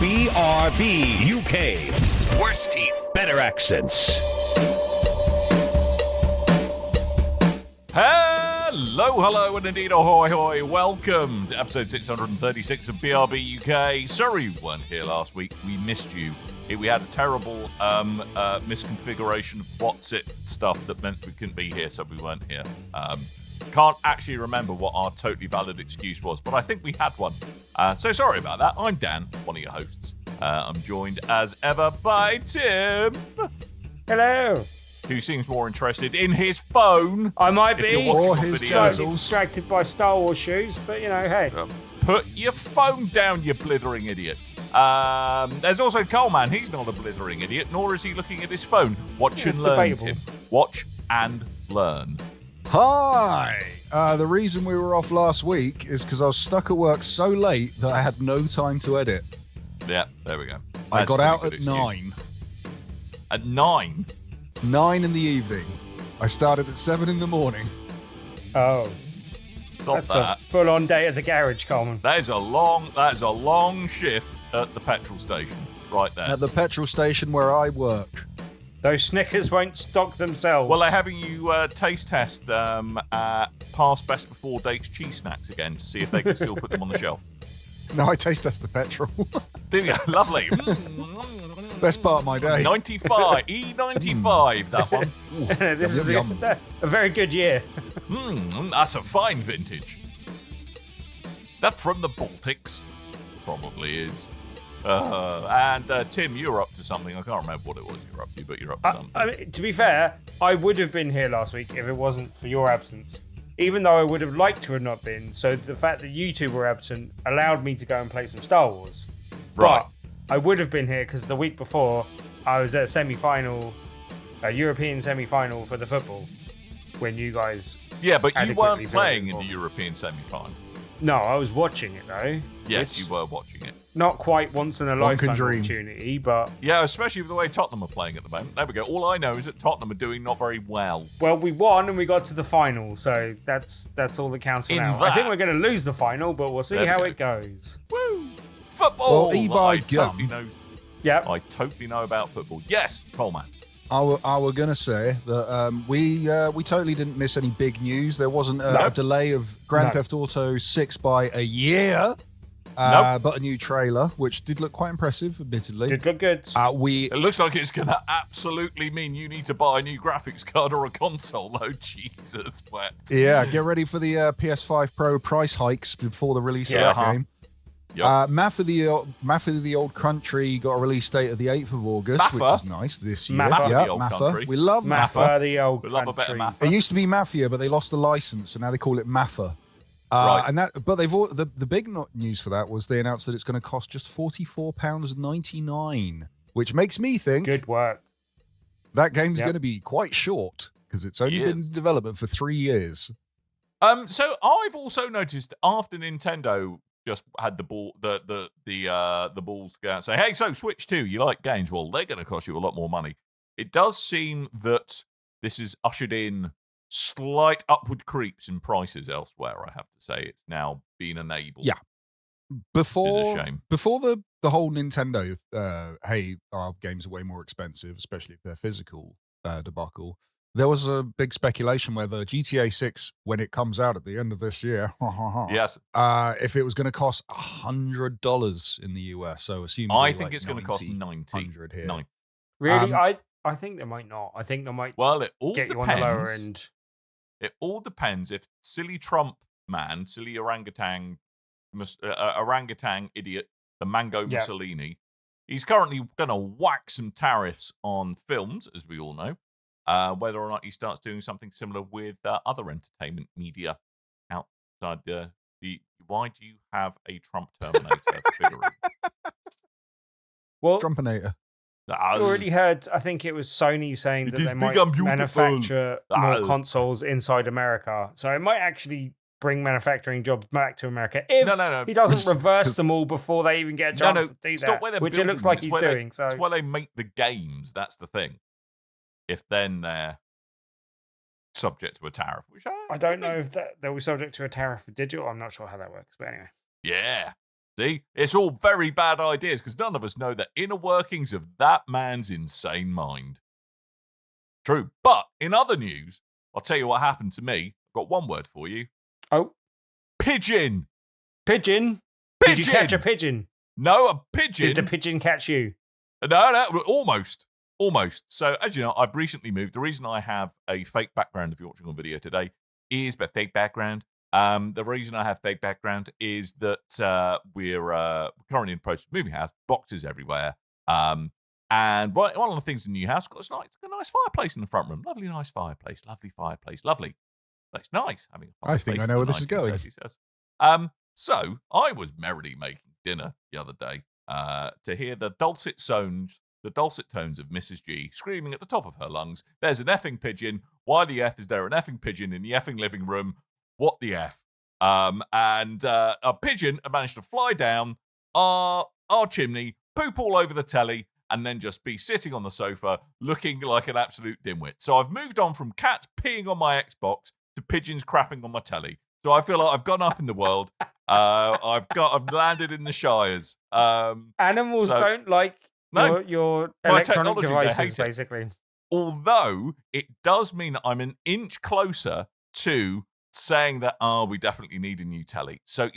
BRB UK. Worse teeth, better accents. Hello, and indeed ahoy. Welcome to episode 636 of BRB UK. Sorry you weren't here last week. We missed you. We had a terrible misconfiguration of what's it stuff that meant we couldn't be here, so we weren't here. Can't actually remember what our totally valid excuse was, but I think we had one. So sorry about that. I'm Dan, one of your hosts. I'm joined as ever by Tim. Hello. Who seems more interested in his phone. I might be. Or his slightly distracted by Star Wars shoes, but hey. Put your phone down, you blithering idiot. There's also Coleman. He's not a blithering idiot, nor is he looking at his phone. Watch and learn, Tim. Watch and learn. Hi! The reason we were off last week is because I was stuck at work so late that I had no time to edit. Yeah, there we go. I got out at 9. At 9? 9 in the evening. I started at 7 in the morning. Oh. That's a full-on day at the garage, Coleman. That is a long shift at the petrol station, right there. At the petrol station where I work. Those Snickers won't stock themselves. Well, they're having you taste test past best before dates cheese snacks again to see if they can still put them on the shelf. No, I taste test the petrol. There you go. Lovely. Best part of my day. 95. E95, that one. This is a very good year. That's a fine vintage. That from the Baltics. Probably is. And Tim, you're up to something. I can't remember what it was you're up to, but you're up to something. I mean, to be fair, I would have been here last week if it wasn't for your absence. Even though I would have liked to have not been. So the fact that you two were absent allowed me to go and play some Star Wars. Right. But I would have been here because the week before I was at a European semi-final for the football when you guys... Yeah, but you weren't playing in the European semi-final. No, I was watching it though. Yes, you were watching it. Not quite once in a lifetime opportunity, but... Yeah, especially with the way Tottenham are playing at the moment. There we go. All I know is that Tottenham are doing not very well. Well, we won and we got to the final, so that's all that counts for now. I think we're going to lose the final, but we'll see how it goes. Woo! Football! Well, I totally know about football. Yes, Coleman. I were going to say that we totally didn't miss any big news. There wasn't a delay of Grand Theft Auto 6 by a year. But a new trailer, which did look quite impressive, admittedly. Did look good. It looks like it's going to absolutely mean you need to buy a new graphics card or a console, though. Jesus wept. Yeah, get ready for the PS5 Pro price hikes before the release of that game. Yep. Mafia the Old Country got a release date of the 8th of August, which is nice this year. Mafia. We love Mafia the Old Country. We love a bit of Mafia. It used to be Mafia, but they lost the license, so now they call it Mafia. Right. But the big news for that was they announced that it's going to cost just £44.99, which makes me think good work. That game's going to be quite short because it's only been in development for 3 years. So I've also noticed after Nintendo just had the balls to go out and say, hey, so Switch 2, you like games? Well, they're going to cost you a lot more money. It does seem that this has ushered in slight upward creeps in prices elsewhere, I have to say. It's now been enabled. Yeah. Before the whole Nintendo, hey, our games are way more expensive, especially if they're physical debacle, there was a big speculation whether GTA 6, when it comes out at the end of this year, yes, if it was going to cost $100 in the US. So assuming I think it's going to cost 90 here. Really? I think they might not. I think they might it all get depends. You on the lower end. It all depends if silly Trump man, silly orangutan idiot, the Mango Mussolini, he's currently going to whack some tariffs on films, as we all know. Whether or not he starts doing something similar with other entertainment media outside the. Why do you have a Trump Terminator figurine? Well, Trumpinator. You already heard, I think it was Sony saying that they might manufacture more consoles inside America. So it might actually bring manufacturing jobs back to America if he doesn't reverse them all before they even get a chance to do that, which it looks like he's doing. That's why they make the games. That's the thing. If then they're subject to a tariff, which I don't know if they'll be subject to a tariff for digital. I'm not sure how that works, but anyway. Yeah. See, it's all very bad ideas because none of us know the inner workings of that man's insane mind. True. But in other news, I'll tell you what happened to me. I've got one word for you. Oh. Pigeon. Pigeon? Did you catch a pigeon? No, a pigeon. Did the pigeon catch you? No, almost. So, as you know, I've recently moved. The reason I have a fake background, if you're watching on video today, is my fake background. The reason I have fake background is that we're currently in the process of moving house, boxes everywhere. And one of the things in the new house, it's got a nice fireplace in the front room. Lovely, nice fireplace. Lovely. That's nice. I think I know where this is going. So I was merrily making dinner the other day to hear the dulcet tones of Mrs. G screaming at the top of her lungs, "There's an effing pigeon. Why the F is there an effing pigeon in the effing living room? What the F?" And a pigeon had managed to fly down our chimney, poop all over the telly, and then just be sitting on the sofa looking like an absolute dimwit. So I've moved on from cats peeing on my Xbox to pigeons crapping on my telly. So I feel like I've gone up in the world. I've landed in the Shires. Animals don't like your electronic devices, basically. Although it does mean that I'm an inch closer to saying that, we definitely need a new telly. So,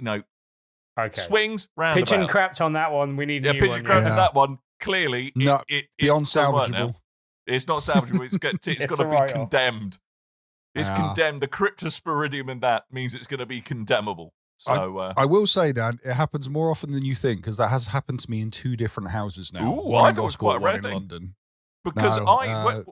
swings, roundabouts. Pigeon crapped on that one. We need a new one. Pigeon crapped on that one. Clearly, beyond salvageable. It's not salvageable. It's got to be condemned. It's condemned. The cryptosporidium in that means it's going to be condemnable. So I will say, Dan, it happens more often than you think, because that has happened to me in 2 different houses now. Ooh, I thought it was quite a rare thing. London. Because I'd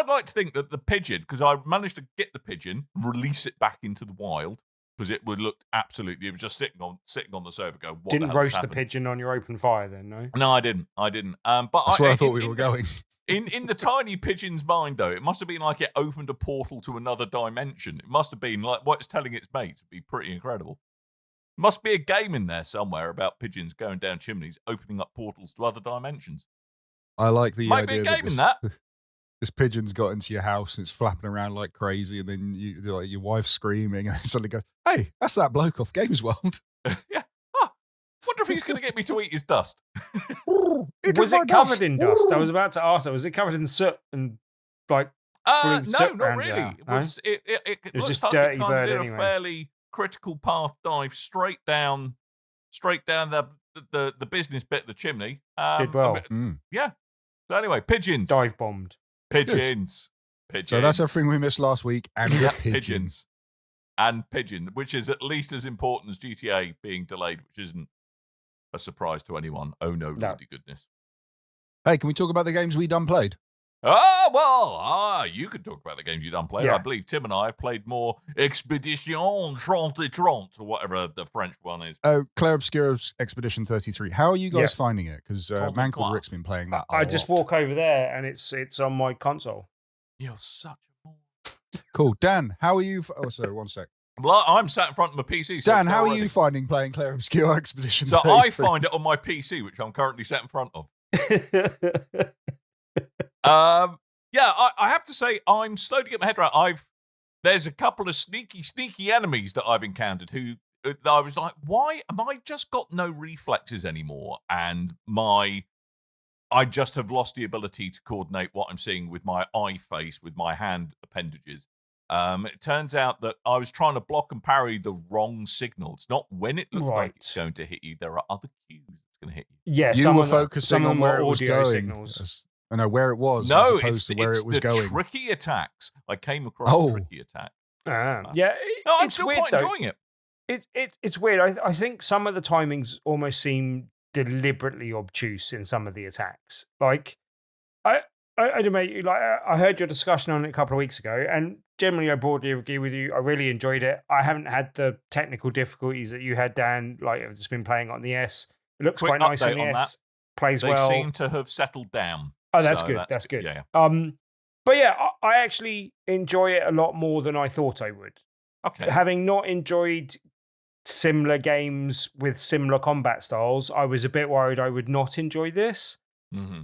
like to think that the pigeon, because I managed to get the pigeon, release it back into the wild, because it would look absolutely. It was just sitting on the sofa. Didn't roast the pigeon on your open fire, then? No, I didn't. But that's where I thought we were going. In the tiny pigeon's mind, though, it must have been like it opened a portal to another dimension. It must have been like what it's telling its mates would be pretty incredible. Must be a game in there somewhere about pigeons going down chimneys, opening up portals to other dimensions. I like the Might idea be a game that in that. This pigeon's got into your house and it's flapping around like crazy, and then your wife's screaming, and then suddenly goes, "Hey, that's that bloke off Games World." Yeah. Wonder if he's going to get me to eat his dust. Was it covered in dust? I was about to ask that. Was it covered in soot and like? No, not really. It was just like dirty bird did anyway. A fairly critical path dive straight down the business bit of the chimney. Did well. Yeah. So anyway, pigeons. Dive bombed. Pigeons. So that's everything we missed last week. And pigeons. And pigeon, which is at least as important as GTA being delayed, which isn't a surprise to anyone. Oh no, lordy goodness. Hey, can we talk about the games we done played? You could talk about the games you done played. Yeah. I believe Tim and I have played more Expedition 30 or whatever the French one is. Clair Obscur's Expedition 33. How are you guys finding it? Because man called Rick's been playing that. I just walk over there and it's on my console. You're such a moron. Cool. Dan, how are you? Sorry, one sec. Well, I'm sat in front of my PC. Dan, how are you finding playing Clair Obscur Expedition 33? So I find it on my PC, which I'm currently sat in front of. I have to say, I'm slow to get my head around. There's a couple of sneaky enemies that I've encountered who I was like, why am I just got no reflexes anymore? And I just have lost the ability to coordinate what I'm seeing with my eye face, with my hand appendages. It turns out that I was trying to block and parry the wrong signal. It's not when it looks like it's going to hit you. There are other cues it's going to hit you. Yeah, you were focusing on where it was going. Signals. I know where it was. No, as opposed to where it was the going. Tricky attacks. I came across a tricky attack. I'm still weird, quite enjoying it. It's weird. I think some of the timings almost seem deliberately obtuse in some of the attacks. Like, I heard your discussion on it a couple of weeks ago, and generally I broadly agree with you. I really enjoyed it. I haven't had the technical difficulties that you had, Dan. Like, I've just been playing on the S. It looks quite nice on the S. Plays well. They seem to have settled down. Oh, that's good. That's good. Yeah. But yeah, I actually enjoy it a lot more than I thought I would. Okay. Having not enjoyed similar games with similar combat styles, I was a bit worried I would not enjoy this. Mm-hmm.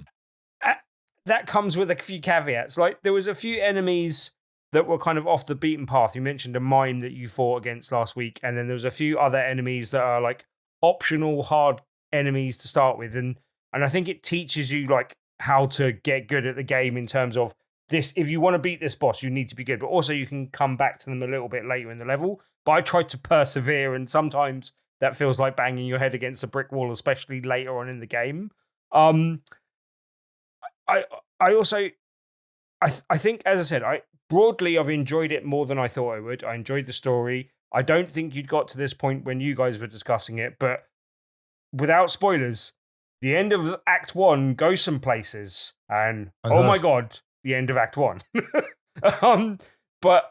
That comes with a few caveats. Like, there was a few enemies that were kind of off the beaten path. You mentioned a mime that you fought against last week, and then there was a few other enemies that are like optional hard enemies to start with, and I think it teaches you like how to get good at the game in terms of this. If you want to beat this boss, you need to be good, but also you can come back to them a little bit later in the level. But I tried to persevere, and sometimes that feels like banging your head against a brick wall, especially later on in the game. I think, as I said, broadly I've enjoyed it more than I thought I would. I enjoyed the story. I don't think you'd got to this point when you guys were discussing it, but without spoilers, the end of Act 1 goes some places, and my god, the end of Act 1. But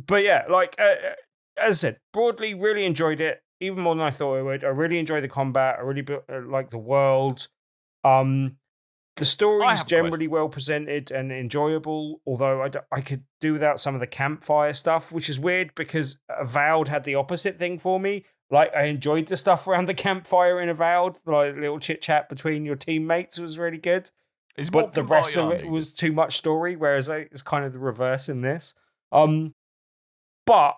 yeah, like as I said, broadly really enjoyed it, even more than I thought I would. I really enjoyed the combat. I really like the world. The story is generally well presented and enjoyable, although I could do without some of the campfire stuff, which is weird because Avowed had the opposite thing for me. Like, I enjoyed the stuff around the campfire in Avowed, like little chit-chat between your teammates was really good. But the rest of it was too much story, whereas it's kind of the reverse in this. But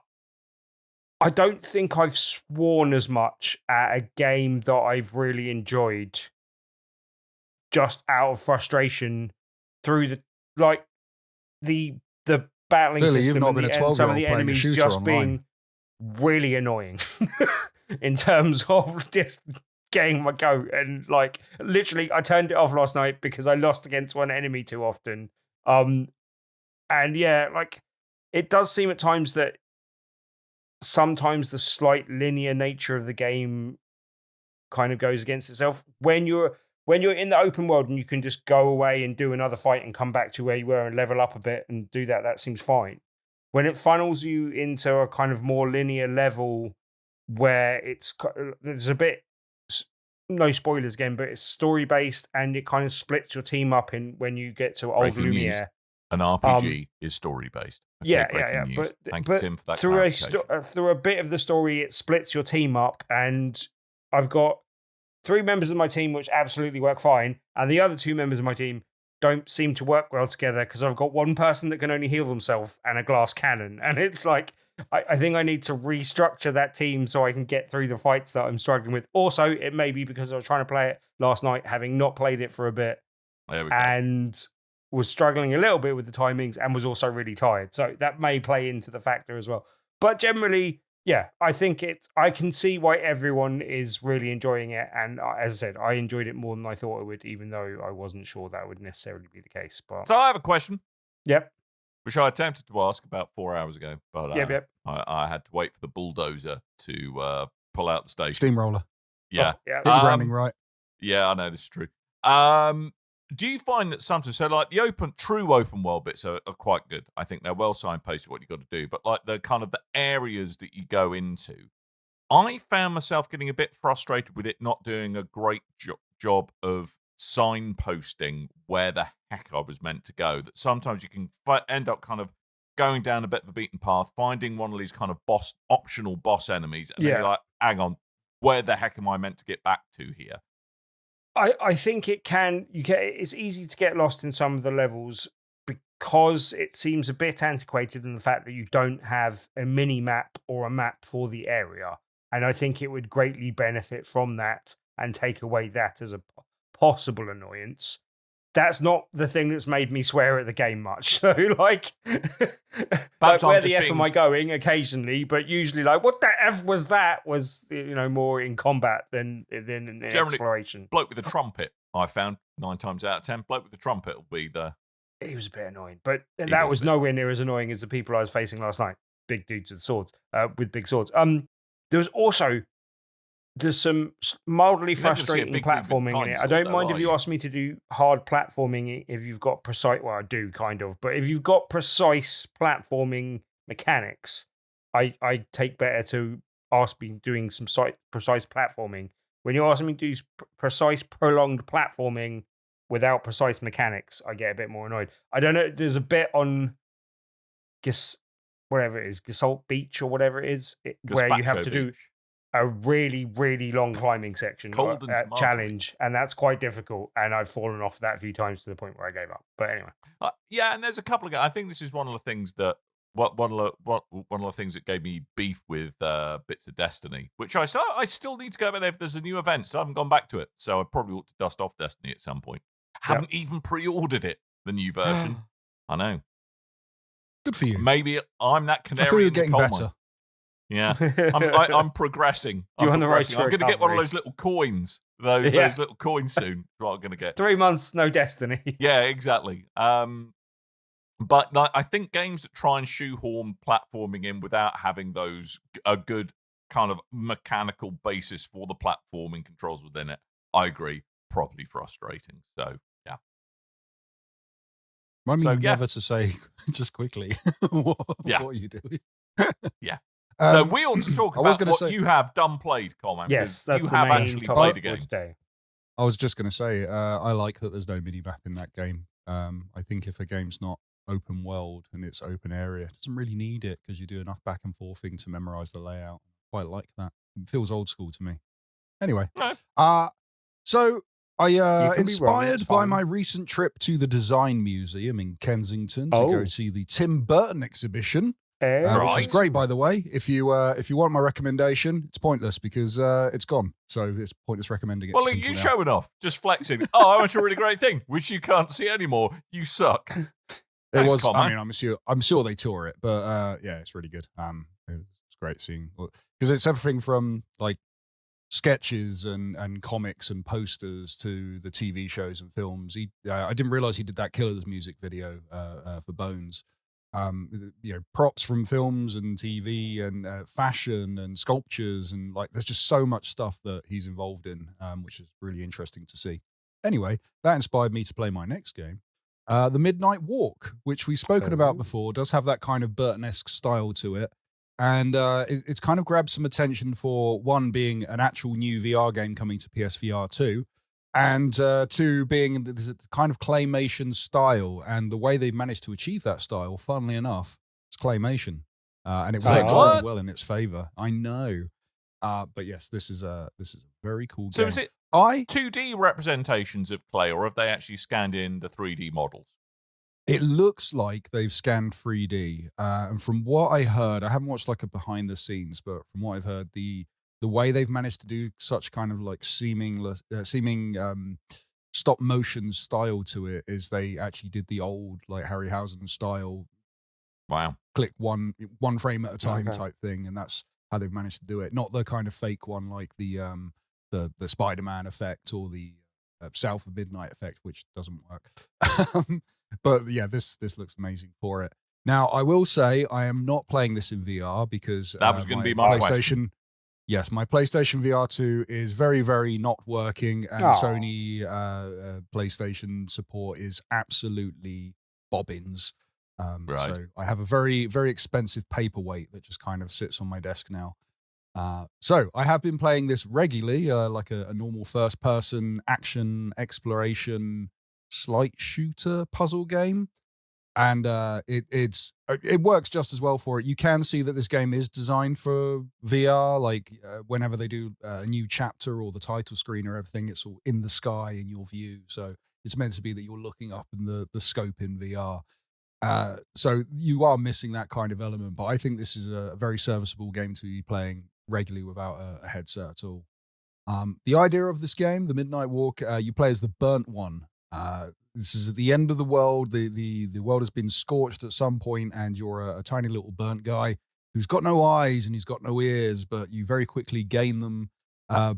I don't think I've sworn as much at a game that I've really enjoyed just out of frustration through the battling Clearly, system and some of the enemies just being really annoying in terms of just getting my goat. And like literally I turned it off last night because I lost against one enemy too often. And yeah, like it does seem at times that sometimes the slight linear nature of the game kind of goes against itself. When you're in the open world and you can just go away and do another fight and come back to where you were and level up a bit and do that seems fine. When it funnels you into a kind of more linear level where there's a bit, no spoilers again, but it's story-based and it kind of splits your team up in when you get to Old Lumiere. An RPG is story-based. Okay, yeah. Thank you, Tim, for that through a bit of the story, it splits your team up, and I've got 3 members of my team which absolutely work fine, and the other 2 members of my team don't seem to work well together because I've got one person that can only heal themselves and a glass cannon, and it's like I think I need to restructure that team so I can get through the fights that I'm struggling with. Also, it may be because I was trying to play it last night, having not played it for a bit, and was struggling a little bit with the timings and was also really tired. So that may play into the factor as well. But generally, yeah, I think I can see why everyone is really enjoying it. And as I said, I enjoyed it more than I thought I would, even though I wasn't sure that would necessarily be the case. But so I have a question. Yep. Which I attempted to ask about 4 hours ago, but yep. I had to wait for the bulldozer to pull out the station. Steamroller. Yeah. Branding right. Yeah, I know this is true. Do you find that sometimes, so like the true open world bits are quite good. I think they're well signposted what you've got to do, but like the kind of the areas that you go into, I found myself getting a bit frustrated with it not doing a great job of signposting where the heck I was meant to go. That sometimes you can end up kind of going down a bit of a beaten path, finding one of these kind of optional boss enemies, and then you're like, hang on, where the heck am I meant to get back to here? I think it's easy to get lost in some of the levels because it seems a bit antiquated in the fact that you don't have a mini map or a map for the area. And I think it would greatly benefit from that and take away that as a possible annoyance. That's not the thing that's made me swear at the game much. So, like where the F am I going occasionally, but usually, like, what the F was that? Was more in combat than in exploration. Bloke with a trumpet, I found 9 times out of 10. Bloke with the trumpet will be the. He was a bit annoying, but that was nowhere near as annoying as the people I was facing last night. Big dudes with swords, with big swords. There was also. There's some mildly frustrating platforming in it. I don't mind if you ask me to do hard platforming if you've got precise... Well, I do, kind of. But if you've got precise platforming mechanics, I take better to ask me doing some precise platforming. When you're asking me to do precise, prolonged platforming without precise mechanics, I get a bit more annoyed. I don't know. There's a bit on... whatever it is, Gasalt Beach or whatever it is, where you have to do... a really, really long climbing section challenge, and that's quite difficult. And I've fallen off that a few times to the point where I gave up. But anyway, yeah, and there's a couple of. I think this is one of the things that one of the things that gave me beef with Bits of Destiny, which I still need to go back there if there's a new event, so I haven't gone back to it. So I probably ought to dust off Destiny at some point. Haven't even pre-ordered it, the new version. I know. Good for you. Maybe I'm that canary. I feel you're in the getting coal better. mine. Yeah, I'm progressing. You're on the road to I'm going to get one of recovery. those little coins. Those little coins soon. Is what I'm going to get. 3 months, no Destiny. Yeah, exactly. But I think games that try and shoehorn platforming in without having a good kind of mechanical basis for the platforming controls within it, I agree, probably frustrating. So yeah. I mean, never to say just quickly what are you doing? Yeah. So we ought to talk about what you have done played, Coleman. Yes, that's you the have main actually played a game. Today. I was just going to say, I like that there's no mini-map in that game. I think if a game's not open world and it's open area, it doesn't really need it because you do enough back and forthing to memorize the layout. Quite like that. It feels old school to me. Anyway, so I inspired by my recent trip to the Design Museum in Kensington to go see the Tim Burton exhibition. Which is great, by the way. If you want my recommendation, it's pointless because it's gone. So it's pointless recommending it. Well, you showing off, just flexing. I went to a really great thing, which you can't see anymore. You suck. It was. I mean, I'm sure they tour it, but yeah, it's really good. It's great seeing because it's everything from like sketches and comics and posters to the TV shows and films. I didn't realize he did that Killer's music video for Bones. Props from films and TV and fashion and sculptures and like there's just so much stuff that he's involved in, which is really interesting to see. Anyway, that inspired me to play my next game, The Midnight Walk, which we've spoken about before. Does have that kind of Burton-esque style to it, and it's kind of grabbed some attention for one being an actual new VR game coming to PSVR 2. And two, being this kind of claymation style, and the way they've managed to achieve that style, funnily enough, it's claymation, and it works really well in its favor. I know, but yes, this is a very cool game. So is it 2D representations of clay, or have they actually scanned in the 3D models? It looks like they've scanned 3D, and from what I heard, I haven't watched like a behind the scenes, but from what I've heard, the way they've managed to do such kind of like seeming stop motion style to it is they actually did the old like Harryhausen style. Wow. Click one frame at a time type thing. And that's how they've managed to do it. Not the kind of fake one like the Spider-Man effect or the South of Midnight effect, which doesn't work. But yeah, this looks amazing for it. Now, I will say I am not playing this in VR because that was going to be my question. Yes, my PlayStation VR 2 is very, very not working, and Sony PlayStation support is absolutely bobbins. So I have a very, very expensive paperweight that just kind of sits on my desk now. So I have been playing this regularly, like a normal first-person action exploration slight shooter puzzle game. And it works just as well for it. You can see that this game is designed for VR. Like whenever they do a new chapter or the title screen or everything, it's all in the sky in your view. So it's meant to be that you're looking up in the scope in VR. So you are missing that kind of element. But I think this is a very serviceable game to be playing regularly without a headset at all. The idea of this game, The Midnight Walk, you play as the Burnt One. This is at the end of the world. The world has been scorched at some point, and you're a tiny little burnt guy who's got no eyes and he's got no ears, but you very quickly gain them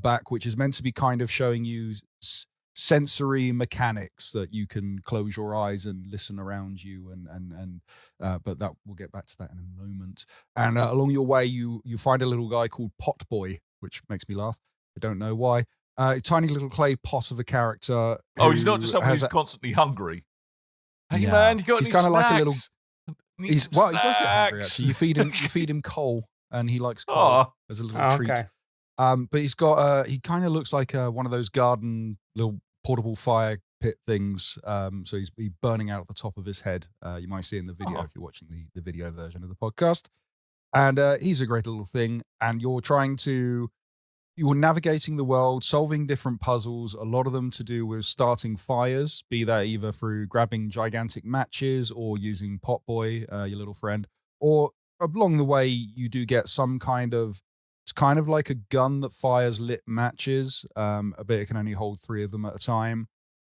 back, which is meant to be kind of showing you sensory mechanics that you can close your eyes and listen around you, but that we'll get back to that in a moment. And along your way, you find a little guy called Potboy, which makes me laugh. I don't know why. A tiny little clay pot of a character. He's not just someone who's constantly hungry. Hey man, you got any snacks? He's kind of like a little. He does get hungry. Actually, you feed him coal, and he likes coal as a little treat. Okay. But he's got. He kind of looks like one of those garden little portable fire pit things. So he's burning out at the top of his head. You might see in the video if you're watching the video version of the podcast. And he's a great little thing. And you're navigating the world, solving different puzzles, a lot of them to do with starting fires, be that either through grabbing gigantic matches or using Potboy, your little friend, or along the way, you do get some kind of, it's kind of like a gun that fires lit matches. But it can only hold 3 of them at a time.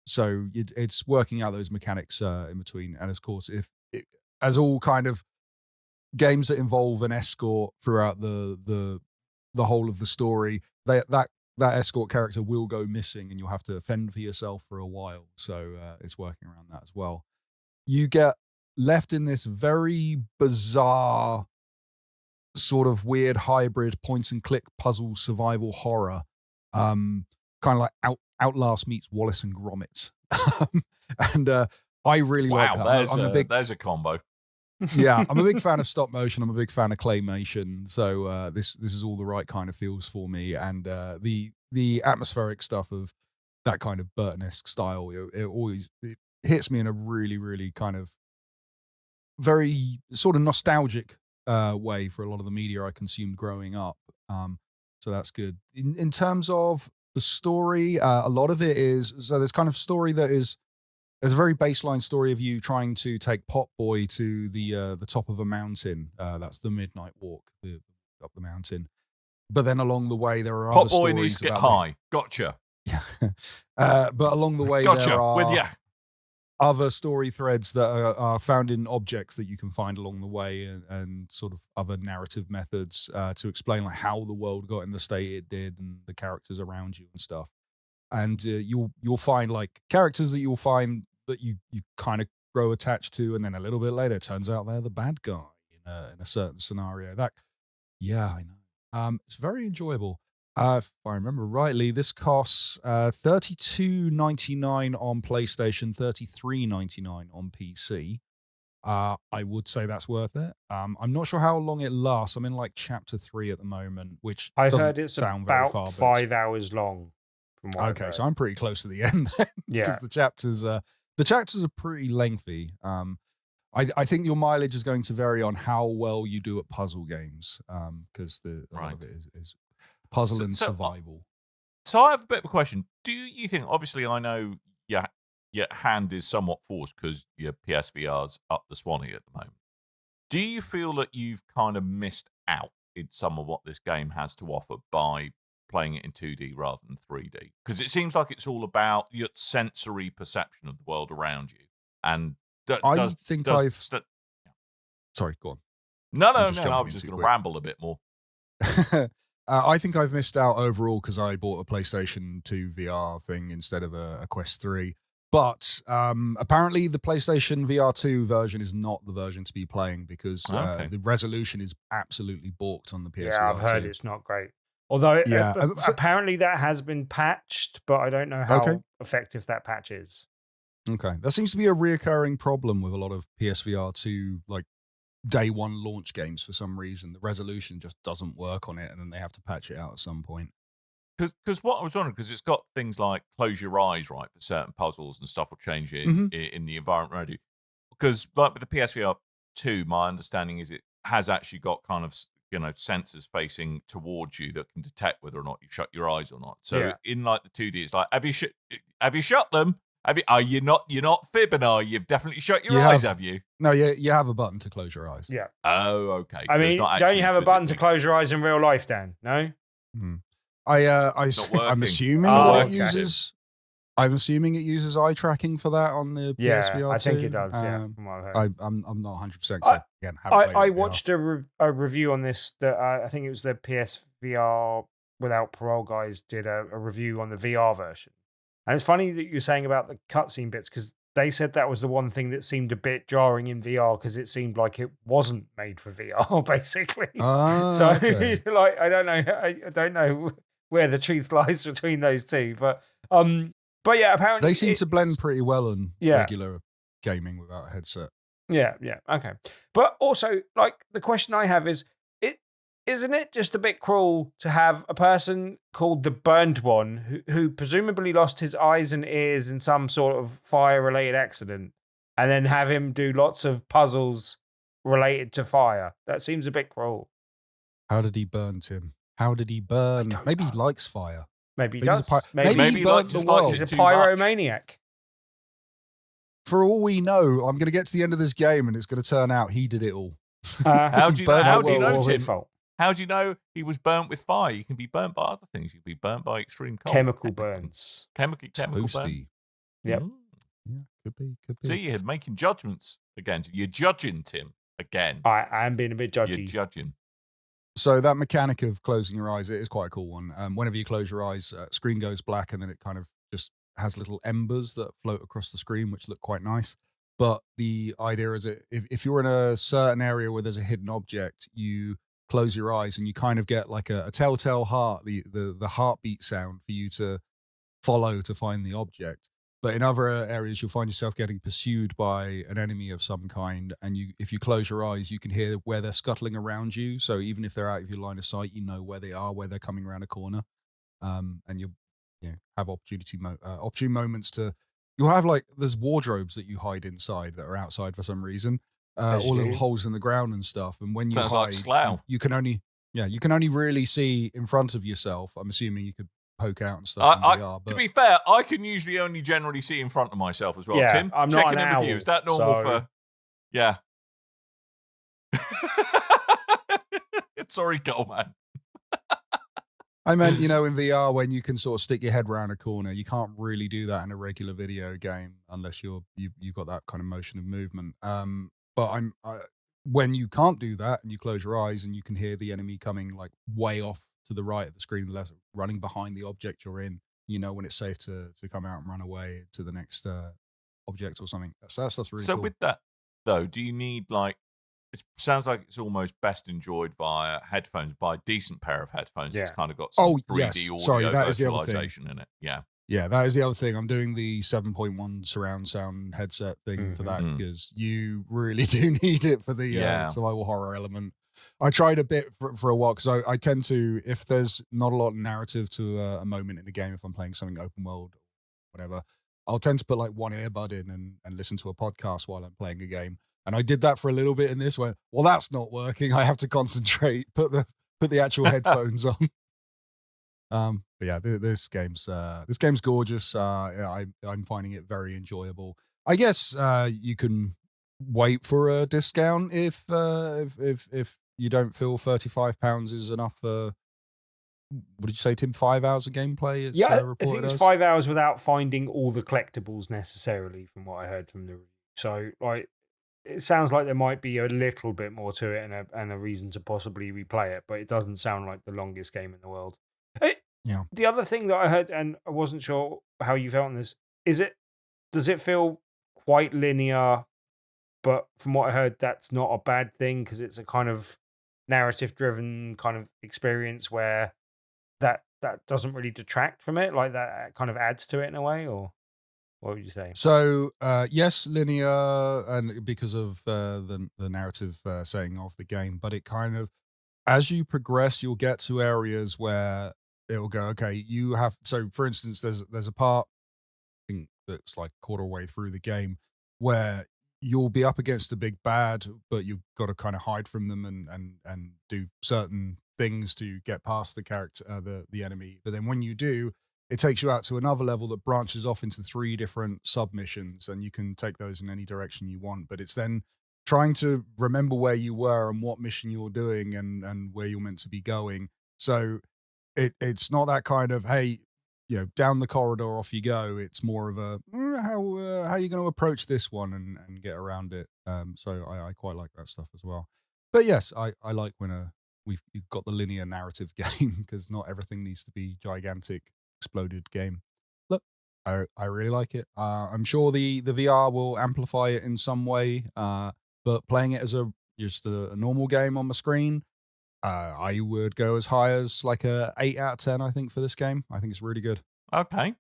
So it's working out those mechanics in between. And of course, as all kind of games that involve an escort throughout the whole of the story, that escort character will go missing and you'll have to fend for yourself for a while. So it's working around that as well. You get left in this very bizarre sort of weird hybrid point and click puzzle survival horror, kind of like Outlast meets Wallace and Gromit. And I really like that. There's a combo. Yeah, I'm a big fan of stop motion. I'm a big fan of claymation. So this is all the right kind of feels for me. And the atmospheric stuff of that kind of Burton-esque style, it hits me in a really, really kind of very sort of nostalgic way for a lot of the media I consumed growing up. So that's good. In terms of the story, a lot of it is, so there's kind of story that is, there's a very baseline story of you trying to take Potboy to the top of a mountain. That's the midnight walk up the mountain. But then along the way, there are other stories. Potboy needs to get high. Gotcha. Yeah. But along the way, there are other story threads that are found in objects that you can find along the way, and sort of other narrative methods to explain like how the world got in the state it did and the characters around you and stuff. And you'll find like characters that you'll find that you kind of grow attached to, and then a little bit later, it turns out they're the bad guy in a certain scenario. I know. It's very enjoyable. If I remember rightly, this costs $32.99 on PlayStation, $33.99 on PC. I would say that's worth it. I'm not sure how long it lasts. I'm in like chapter 3 at the moment, which I've heard it's about 5 hours long. Okay, so I'm pretty close to the end then, because the chapters are pretty lengthy. I think your mileage is going to vary on how well you do at puzzle games, because a lot of it is puzzle and survival. So I have a bit of a question. Do you think, obviously I know your hand is somewhat forced because your PSVR's up the Swanee at the moment. Do you feel that you've kind of missed out in some of what this game has to offer by playing it in 2D rather than 3D? Because it seems like it's all about your sensory perception of the world around you. And Sorry, go on. No, I was just going to ramble a bit more. I think I've missed out overall because I bought a PlayStation 2 VR thing instead of a Quest 3. But apparently the PlayStation VR 2 version is not the version to be playing because the resolution is absolutely balked on the PSVR 2. Yeah, I've heard it's not great. Although apparently that has been patched, but I don't know how effective that patch is. Okay. That seems to be a reoccurring problem with a lot of PSVR 2 like day one launch games for some reason. The resolution just doesn't work on it, and then they have to patch it out at some point. Because what I was wondering, because it's got things like close your eyes, right, for certain puzzles and stuff will change in the environment around you. Because like with the PSVR 2, my understanding is it has actually got kind of, sensors facing towards you that can detect whether or not you shut your eyes or not. So in like the 2D, it's like, have you shut them? You're not fibbing, are you? You've definitely shut your eyes, have you? No, you have a button to close your eyes. Yeah. Oh, okay. I mean, don't you have a button to close your eyes in real life, Dan? No? I'm assuming that it uses. I'm assuming it uses eye tracking for that on the PSVR 2. I think it does. From what I've heard. I'm not 100%. Again, I watched a review on this that I think it was the PSVR Without Parole guys did a review on the VR version. And it's funny that you're saying about the cutscene bits because they said that was the one thing that seemed a bit jarring in VR because it seemed like it wasn't made for VR, basically. Okay. Like I don't know where the truth lies between those two, but yeah, apparently they seem to blend pretty well in regular gaming without a headset. Yeah, okay. But also, like the question I have is, isn't it just a bit cruel to have a person called the Burned One who presumably lost his eyes and ears in some sort of fire-related accident and then have him do lots of puzzles related to fire? That seems a bit cruel. How did he burn, Tim? How did he burn? Maybe he likes fire. Maybe he does. Maybe he burnt the world. He's a pyromaniac. For all we know, I'm going to get to the end of this game and it's going to turn out he did it all. How do you know, Tim? His fault. How do you know he was burnt with fire? You can be burnt by other things. You can be burnt by extreme cold. Chemical burns. Chemical burns. Yep. Yeah, could be. See, you're making judgments again. You're judging, Tim, again. I am being a bit judgy. You're judging. So that mechanic of closing your eyes, it is quite a cool one. Whenever you close your eyes, screen goes black, and then it kind of just has little embers that float across the screen, which look quite nice. But the idea is if you're in a certain area where there's a hidden object, you close your eyes and you kind of get like a telltale heart, the heartbeat sound for you to follow to find the object. But in other areas, you'll find yourself getting pursued by an enemy of some kind. And if you close your eyes, you can hear where they're scuttling around you. So even if they're out of your line of sight, you know where they are, where they're coming around a corner. And you'll have opportune moments to... You'll have there's wardrobes that you hide inside that are outside for some reason. Or little holes in the ground and stuff. And when you Sounds hide, like Slough. you can only really see in front of yourself. I'm assuming you could poke out and stuff. To be fair, I can usually only generally see in front of myself as well. Yeah, Tim, I'm checking not an in with you. owl, Is that normal for? Yeah. Sorry, Coleman. I meant, in VR when you can sort of stick your head around a corner, you can't really do that in a regular video game unless you've got that kind of motion of movement. But when you can't do that and you close your eyes and you can hear the enemy coming way off to the right of the screen, running behind the object you're in, when it's safe to come out and run away to the next object or something. That stuff's really cool. So with that though, do you need it sounds like it's almost best enjoyed via headphones, by a decent pair of headphones. It's kind of got some 3D audio virtualization in it. Yeah. Yeah, that is the other thing. I'm doing the 7.1 surround sound headset thing for that because you really do need it for the survival horror element. I tried a bit for a while because I tend to, if there's not a lot of narrative to a moment in the game, if I'm playing something open world or whatever, I'll tend to put one earbud in and listen to a podcast while I'm playing a game. And I did that for a little bit in this where, well, that's not working. I have to concentrate, put the actual headphones on. But yeah, this game's gorgeous. I'm finding it very enjoyable. I guess you can wait for a discount if you don't feel £35 is enough for, what did you say, Tim? 5 hours of gameplay? I think it's 5 hours without finding all the collectibles necessarily, from what I heard from the review. So it sounds like there might be a little bit more to it and a reason to possibly replay it, but it doesn't sound like the longest game in the world. The other thing that I heard, and I wasn't sure how you felt on this, does it feel quite linear? But from what I heard, that's not a bad thing because it's a kind of narrative-driven kind of experience where that doesn't really detract from it. That kind of adds to it in a way, or what would you say? So yes, linear, and because of the narrative setting of the game, but it kind of, as you progress, you'll get to areas where it'll go, okay, you have, so for instance, there's a part, I think that's quarter way through the game, where you'll be up against a big bad, but you've got to kind of hide from them and do certain things to get past the character, the enemy. But then when you do, it takes you out to another level that branches off into 3 different submissions, and you can take those in any direction you want. But it's then trying to remember where you were and what mission you're doing and where you're meant to be going. So it's not that kind of, hey, down the corridor, off you go. It's more of a, how are you going to approach this one and get around it? So I quite like that stuff as well. But yes, I like when we've got the linear narrative game, because not everything needs to be gigantic exploded game. Look, I really like it. I'm sure the VR will amplify it in some way, but playing it as just a normal game on the screen, I would go as high as a 8 out of 10, I think, for this game. I think it's really good. Okay.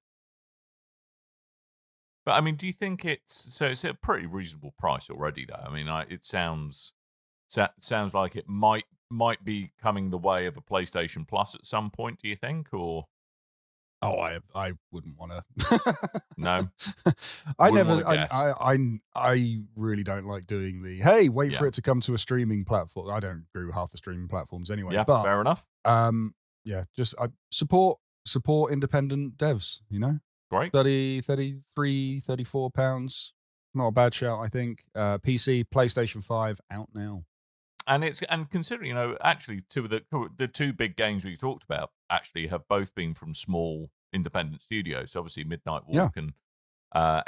But I mean, do you think it's a pretty reasonable price already, though? I mean, it sounds like it might be coming the way of a PlayStation Plus at some point, do you think? Or Oh, I wouldn't want to. No, I never. I really don't like doing the wait for it to come to a streaming platform. I don't agree with half the streaming platforms anyway. Yeah, but, fair enough. Just support independent devs. Great. 33, 34 pounds. Not a bad shout, I think. PC, PlayStation 5 out now. And considering, actually two of the two big games we talked about actually have both been from small independent studios. So obviously Midnight Walk and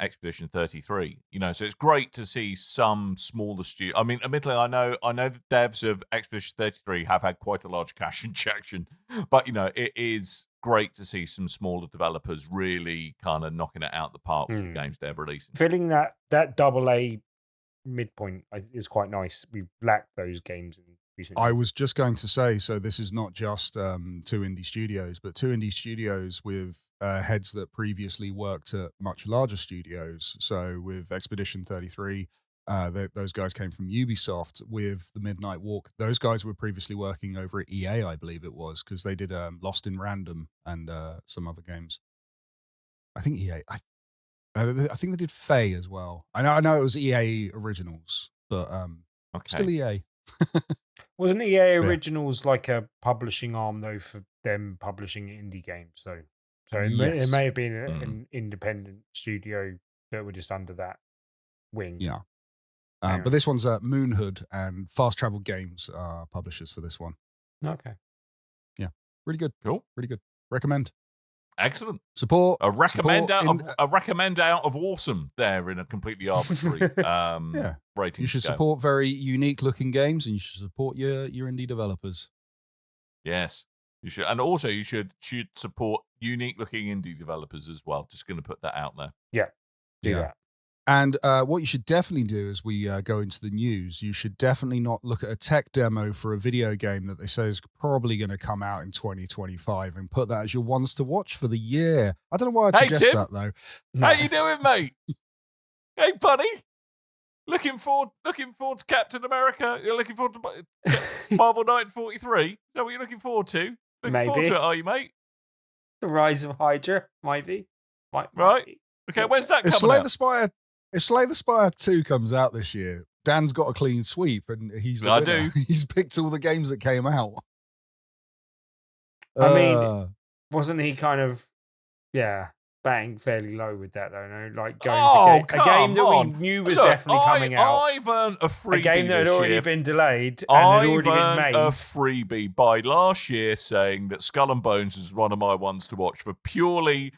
Expedition 33. So it's great to see some smaller studio. I mean, admittedly, I know the devs of Expedition 33 have had quite a large cash injection, but it is great to see some smaller developers really kind of knocking it out the park with the games they're releasing. Feeling that AA midpoint is quite nice. We've lacked those games in recent years. I was just going to say, so this is not just two indie studios, but two indie studios with heads that previously worked at much larger studios. So with Expedition 33, those guys came from Ubisoft. With the Midnight Walk, those guys were previously working over at EA, I believe it was, because they did Lost in Random and some other games. I think EA. I think they did Faye as well. I know it was EA Originals, but still EA. Wasn't EA Originals like a publishing arm though for them publishing indie games? So it may have been an independent studio that were just under that wing. Yeah. But this one's Moonhood and Fast Travel Games are publishers for this one. Okay. Yeah. Really good. Cool. Really good. Recommend. Excellent. Support. A recommend out of awesome there in a completely arbitrary rating. You should scale. support very unique looking games and you should support your indie developers. Yes. You should, and also you should support unique looking indie developers as well. Just going to put that out there. Yeah. Do that. And what you should definitely do as we go into the news, you should definitely not look at a tech demo for a video game that they say is probably going to come out in 2025 and put that as your ones to watch for the year. I don't know why I'd suggest Tim, that, though. How you doing, mate? Hey, buddy. Looking forward to Captain America. You're looking forward to Marvel 943? Is that what you're looking forward to? Looking forward to it, are you, mate? The Rise of Hydra, might be. Right. Be. Okay, when's that coming out? If Slay the Spire 2 comes out this year, Dan's got a clean sweep and he's the winner. He's picked all the games that came out. I mean, wasn't he kind of, batting fairly low with that, though? No? Like going for a game that we knew was definitely coming out. I've earned a freebie. A game that had already been delayed and had already been made. A freebie by last year saying that Skull and Bones is one of my ones to watch for purely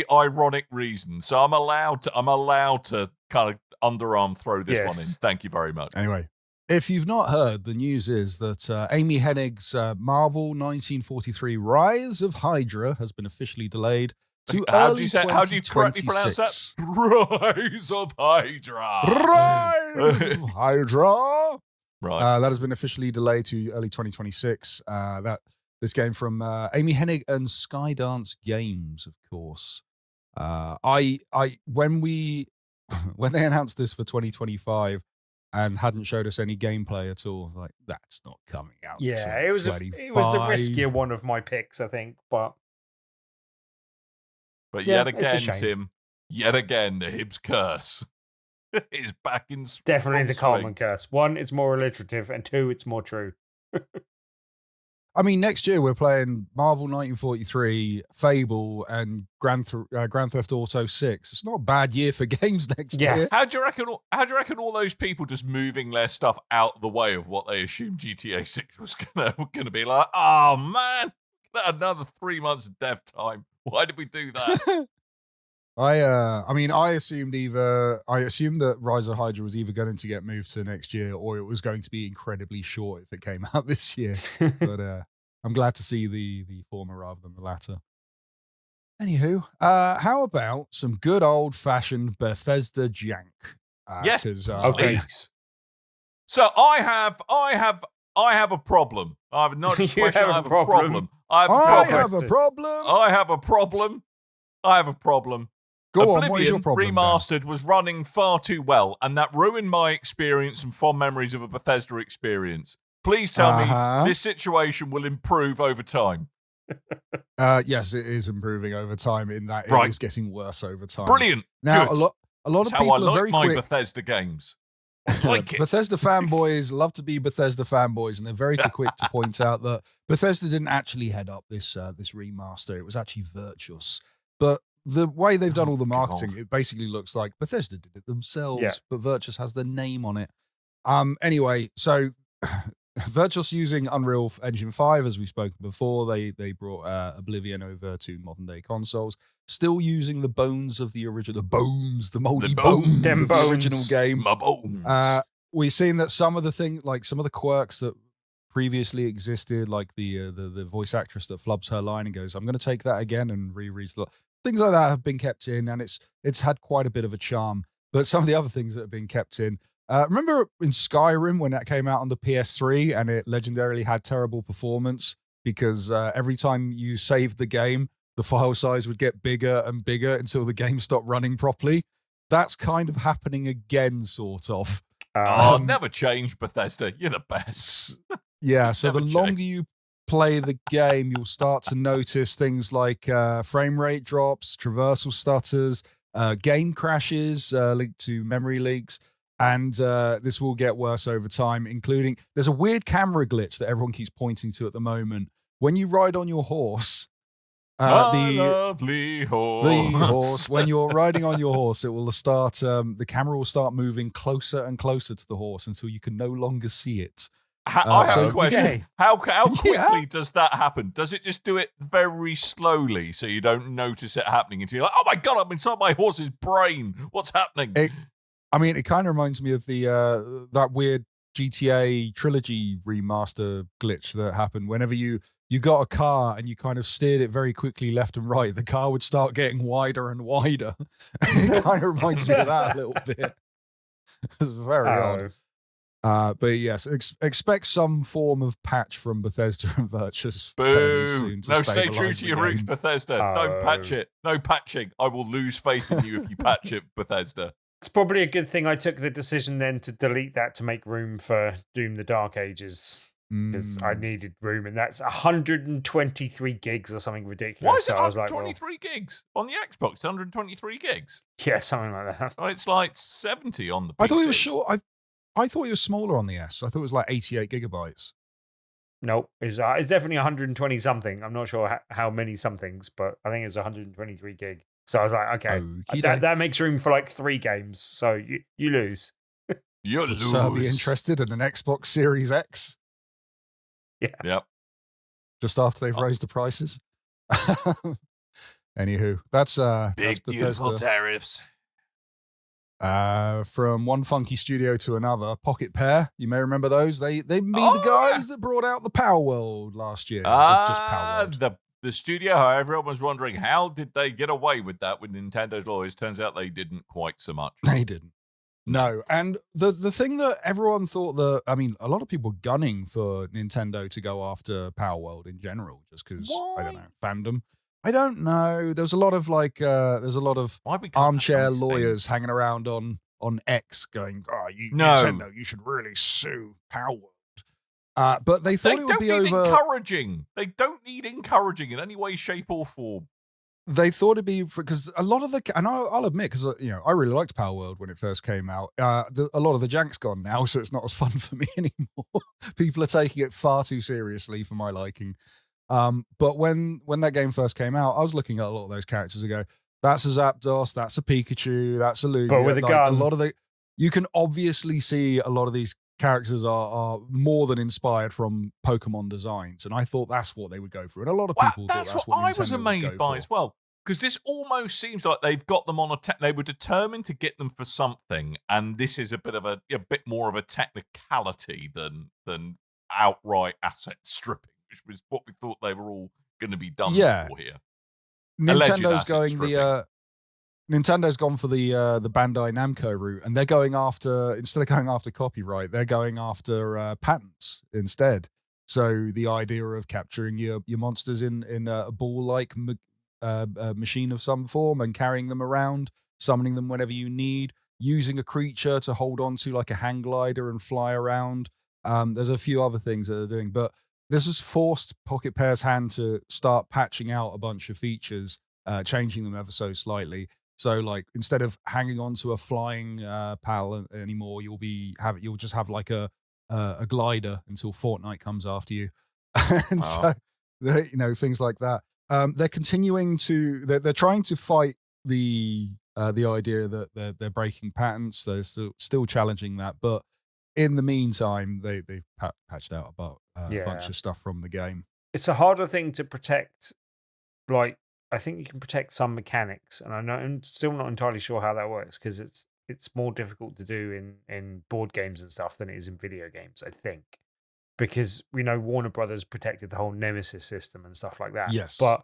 ironic reasons. So I'm allowed to kind of underarm throw this one in. Thank you very much. Anyway, if you've not heard, the news is that Amy Hennig's Marvel 1943 Rise of Hydra has been officially delayed to early 2026. How do you correctly pronounce that? Rise of Hydra. Rise of Hydra. Right. That has been officially delayed to early 2026. This game from Amy Hennig and Skydance Games, of course. When they announced this for 2025 and hadn't showed us any gameplay at all, like that's not coming out. Yeah, it was the riskier one of my picks, I think. But yet again, Tim, the Hibbs curse is back in. Definitely the Coleman curse. One, it's more alliterative, and two, it's more true. I mean, next year we're playing Marvel 1943, Fable, and Grand Theft Auto 6. It's not a bad year for games next year. How do you reckon all those people just moving their stuff out of the way of what they assumed GTA 6 was gonna be like? Oh man, another 3 months of dev time. Why did we do that? I assumed that Rise of Hydra was either going to get moved to next year or it was going to be incredibly short if it came out this year. But I'm glad to see the former rather than the latter. Anywho, how about some good old fashioned Bethesda jank? Yes, okay. Please. So I have a problem. I have not just a question. I have a problem. I have a problem. Go on, what is your problem, Remastered was running far too well, and that ruined my experience and fond memories of a Bethesda experience. Please tell me this situation will improve over time. Yes, it is improving over time in that it is getting worse over time. Brilliant. Now, good. a lot of people are very my quick. Bethesda games. Like it. Bethesda fanboys love to be Bethesda fanboys, and they're very quick to point out that Bethesda didn't actually head up this remaster. It was actually Virtus. But the way they've done all the marketing, it basically looks like Bethesda did it themselves, but Virtus has their name on it. Anyway, so Virtuous using Unreal Engine 5, as we've spoken before. They brought Oblivion over to modern day consoles. Still using the bones of the original, the moldy bones of the original game. My bones. We've seen that some of the quirks that previously existed, like the voice actress that flubs her line and goes, "I'm going to take that again," and rereads things like that have been kept in, and it's had quite a bit of a charm. But some of the other things that have been kept in. Remember in Skyrim when that came out on the PS3 and it legendarily had terrible performance because every time you saved the game, the file size would get bigger and bigger until the game stopped running properly? That's kind of happening again, sort of. Never change, Bethesda. You're the best. Yeah, so the longer you play the game, you'll start to notice things like frame rate drops, traversal stutters, game crashes linked to memory leaks. And this will get worse over time, including there's a weird camera glitch that everyone keeps pointing to at the moment. When you ride on your horse, lovely horse. When you're riding on your horse, it will start. The camera will start moving closer and closer to the horse until you can no longer see it. I have a question. Yeah. How quickly does that happen? Does it just do it very slowly so you don't notice it happening until you're like, oh my God, I'm inside my horse's brain. What's happening? It kind of reminds me of the that weird GTA trilogy remaster glitch that happened. Whenever you got a car and you kind of steered it very quickly left and right, the car would start getting wider and wider. It kind of reminds me of that a little bit. It's very odd. But yes, expect some form of patch from Bethesda and Virtuous. Boom! No, stay true to your roots, Bethesda. Don't patch it. No patching. I will lose faith in you if you patch it, Bethesda. It's probably a good thing I took the decision then to delete that to make room for Doom the Dark Ages. Because I needed room, and that's 123 gigs or something ridiculous. Why is it 123 gigs? On the Xbox, 123 gigs? Yeah, something like that. Oh, it's like 70 on the PC. I thought it was short. I thought it was smaller on the S. I thought it was like 88 gigabytes. Nope, it's definitely 120 something. I'm not sure how many somethings, but I think it's 123 gig. So I was like, okay, that makes room for like 3 games. So you lose. You lose. So be interested in an Xbox Series X? Yeah. Yep. Just after they've raised the prices. Anywho, that's big beautiful tariffs. From one funky studio to another, Pocket Pair. You may remember those. They be the guys that brought out the Power World last year. Just Power World. The studio, how everyone was wondering, how did they get away with that with Nintendo's lawyers? Turns out they didn't quite so much. They didn't. No. And the thing that everyone thought a lot of people gunning for Nintendo to go after Power World in general, just because, I don't know, fandom. I don't know. There's a lot of armchair lawyers hanging around on X going, Nintendo, you should really sue Power World. But they thought it would be encouraging. They don't need encouraging in any way, shape, or form. They thought it'd be because a lot of and I'll admit, because I really liked Power World when it first came out. A lot of the jank's gone now, so it's not as fun for me anymore. People are taking it far too seriously for my liking. But when that game first came out, I was looking at a lot of those characters and go, that's a Zapdos, that's a Pikachu, that's a Lugia. But with a gun. You can obviously see a lot of these characters are more than inspired from Pokemon designs, and I thought that's what they would go for, and a lot of people thought that's what I was amazed by as well, because this almost seems like they've got them on they were determined to get them for something, and this is a bit more of a technicality than outright asset stripping, which was what we thought they were all going to be done for here. Nintendo's gone for the Bandai Namco route, and they're going after, instead of going after copyright, they're going after patents instead. So the idea of capturing your monsters in a ball-like machine of some form and carrying them around, summoning them whenever you need, using a creature to hold on to like a hang glider and fly around. There's a few other things that they're doing, but this has forced Pocket Pair's hand to start patching out a bunch of features, changing them ever so slightly. So, like, instead of hanging on to a flying pal anymore, you'll just have like a glider until Fortnite comes after you, and so things like that. They're continuing to they're trying to fight the idea that they're breaking patents. They're still challenging that, but in the meantime, they've patched out about a bunch of stuff from the game. It's a harder thing to protect. Like, I think you can protect some mechanics, and I'm still not entirely sure how that works because it's more difficult to do in board games and stuff than it is in video games, I think. Because we know Warner Brothers protected the whole Nemesis system and stuff like that. Yes. But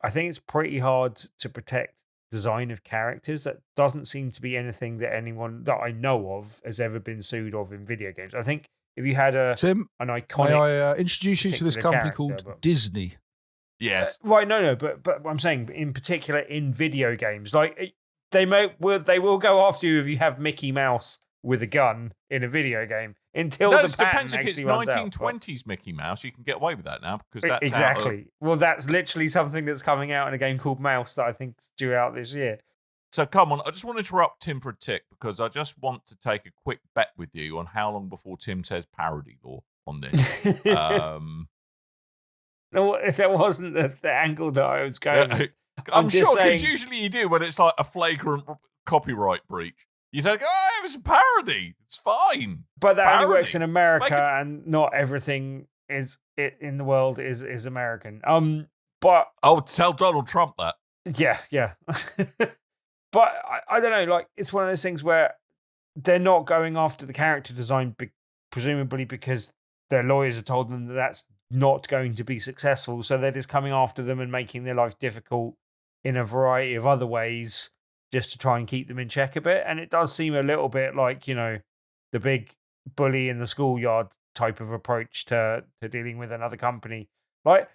I think it's pretty hard to protect design of characters. That doesn't seem to be anything that anyone that I know of has ever been sued of in video games. I think if you had an iconic, may I introduce you to this company called Disney? Yes. Right. No. But I'm saying in particular in video games, like they will go after you if you have Mickey Mouse with a gun in a video game until the patent depends actually if it's runs 1920s out. Mickey Mouse, you can get away with that now because that's exactly. Well, that's literally something that's coming out in a game called Mouse that I think is due out this year. So come on, I just want to interrupt Tim for a tick because I just want to take a quick bet with you on how long before Tim says parody law on this. No, if that wasn't the angle that I was going with. I'm sure because usually you do when it's like a flagrant copyright breach. You think, it was a parody. It's fine. But that only works in America, and not everything in the world is American. But tell Donald Trump that. Yeah. But I don't know. Like, it's one of those things where they're not going after the character design, presumably because their lawyers have told them that that's not going to be successful. So they're just coming after them and making their life difficult in a variety of other ways, just to try and keep them in check a bit. And it does seem a little bit like, the big bully in the schoolyard type of approach to dealing with another company. Like,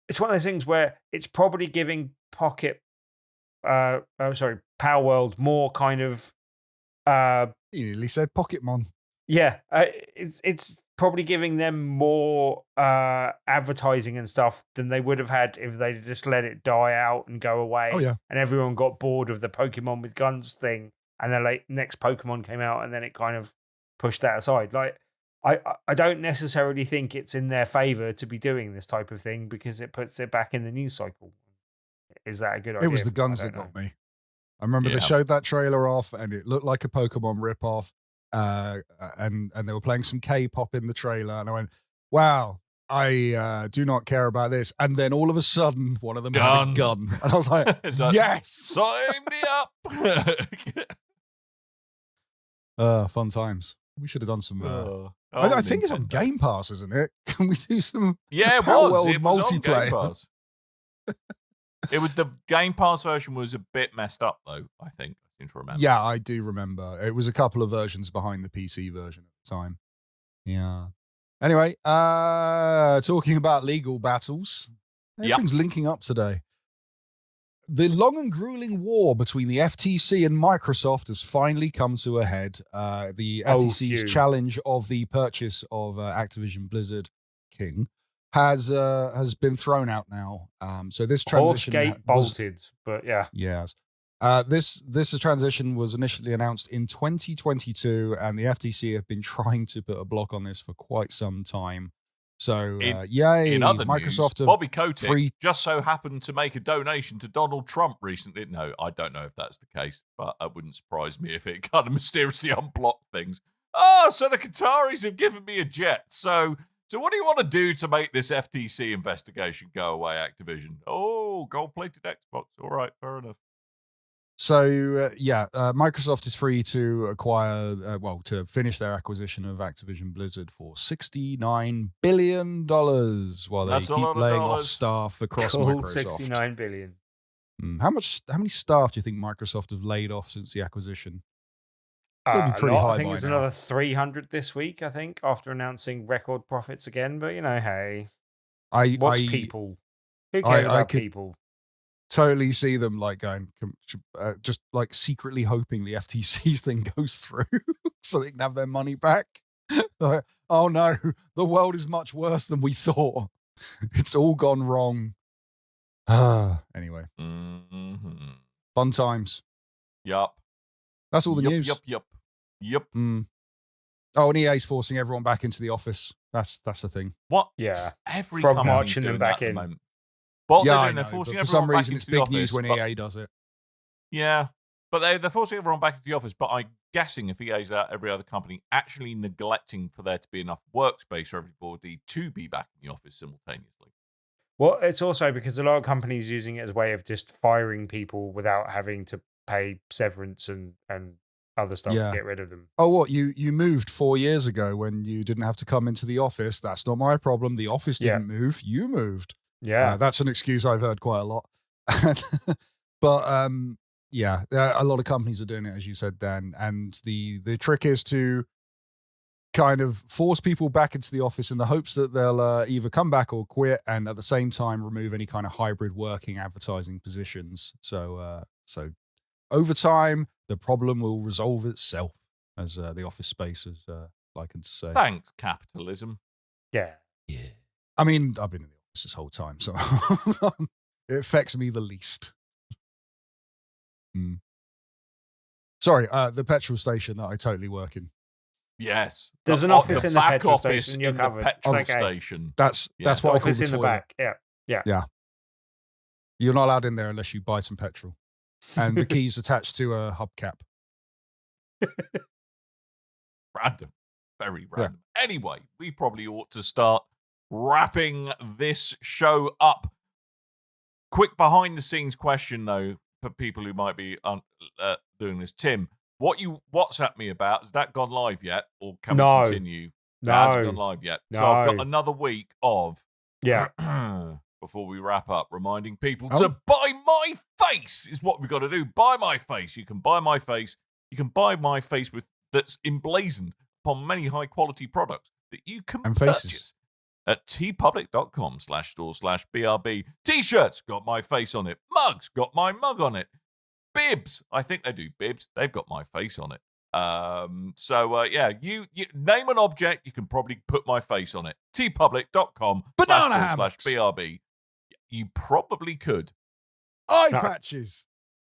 it's one of those things where it's probably giving Power World more kind of... You nearly said Pocketmon. Yeah, it's probably giving them more advertising and stuff than they would have had if they just let it die out and go away. Oh, yeah. And everyone got bored of the Pokemon with guns thing, and then next Pokemon came out, and then it kind of pushed that aside. Like, I don't necessarily think it's in their favor to be doing this type of thing because it puts it back in the news cycle. Is that a good idea? It was the guns that got me. I remember they showed that trailer off, and it looked like a Pokemon ripoff. And they were playing some K-pop in the trailer, and I went, wow, I do not care about this. And then all of a sudden, one of them had a gun. And I was like, yes! Sign me up! Fun times. We should have done some... I think it's on Game Pass, isn't it? Can we do some it was multiplayer? On Game Pass. The Game Pass version was a bit messed up, though, I think. Yeah, I do remember. It was a couple of versions behind the PC version at the time. Yeah. Anyway, talking about legal battles, everything's linking up today. The long and grueling war between the FTC and Microsoft has finally come to a head. The FTC's challenge of the purchase of Activision-Blizzard King has been thrown out now. So this transition Horse gate bolted, but yeah. Yes. This transition was initially announced in 2022, and the FTC have been trying to put a block on this for quite some time. So, yay! In other Microsoft news, Bobby Kotick just so happened to make a donation to Donald Trump recently. No, I don't know if that's the case, but it wouldn't surprise me if it kind of mysteriously unblocked things. So the Qataris have given me a jet. So what do you want to do to make this FTC investigation go away, Activision? Oh, gold-plated Xbox. All right, fair enough. So, Microsoft is free to acquire, to finish their acquisition of Activision-Blizzard for $69 billion while they keep laying off staff across Microsoft. $69 billion. How many staff do you think Microsoft have laid off since the acquisition? It'll be pretty high. I think it's another 300 this week, I think, after announcing record profits again. But, hey, what's people? Who cares about people? Totally see them going, just secretly hoping the FTC's thing goes through so they can have their money back. Like, oh no, the world is much worse than we thought. It's all gone wrong. Anyway. Mm-hmm. Fun times. Yup. That's all the news. Yup. Oh, and EA's forcing everyone back into the office. That's the thing. What? Yeah. Every From marching them back in. Well, they're forcing for some reason it's big news when EA does it. Yeah, but they're forcing everyone back into the office. But I guessing if EA's out, every other company actually neglecting for there to be enough workspace for everybody to be back in the office simultaneously. Well, it's also because a lot of companies using it as a way of just firing people without having to pay severance and other stuff to get rid of them. Oh, what? You moved 4 years ago when you didn't have to come into the office. That's not my problem. The office didn't move. You moved. Yeah. That's an excuse I've heard quite a lot. But a lot of companies are doing it, as you said, Dan. And the trick is to kind of force people back into the office in the hopes that they'll either come back or quit, and at the same time remove any kind of hybrid working advertising positions. So over time, the problem will resolve itself, as the office space is likened to say. Thanks, capitalism. Yeah. I mean, I've been in the office this whole time, so it affects me the least. Sorry, the petrol station that I totally work in. Yes. There's an office in the back petrol office station. You're in covered. the petrol Okay. station. That's what I call Office the in toilet. the back. Yeah. You're not allowed in there unless you buy some petrol. And the key's attached to a hubcap. Random. Very random. Yeah. Anyway, we probably ought to start wrapping this show up. Quick behind-the-scenes question, though, for people who might be doing this. Tim, what you WhatsApp me about, has that gone live yet? Or can we continue? No. It hasn't gone live yet. So I've got another week of... before we wrap up, reminding people to buy my face is what we've got to do. Buy my face. You can buy my face. You can buy my face that's emblazoned upon many high-quality products that you can purchase at tpublic.com/store/BRB. T-shirts, got my face on it. Mugs, got my mug on it. Bibs, I think they do bibs. They've got my face on it. You name an object, you can probably put my face on it. tpublic.com/store/BRB. You probably could. Eye patches.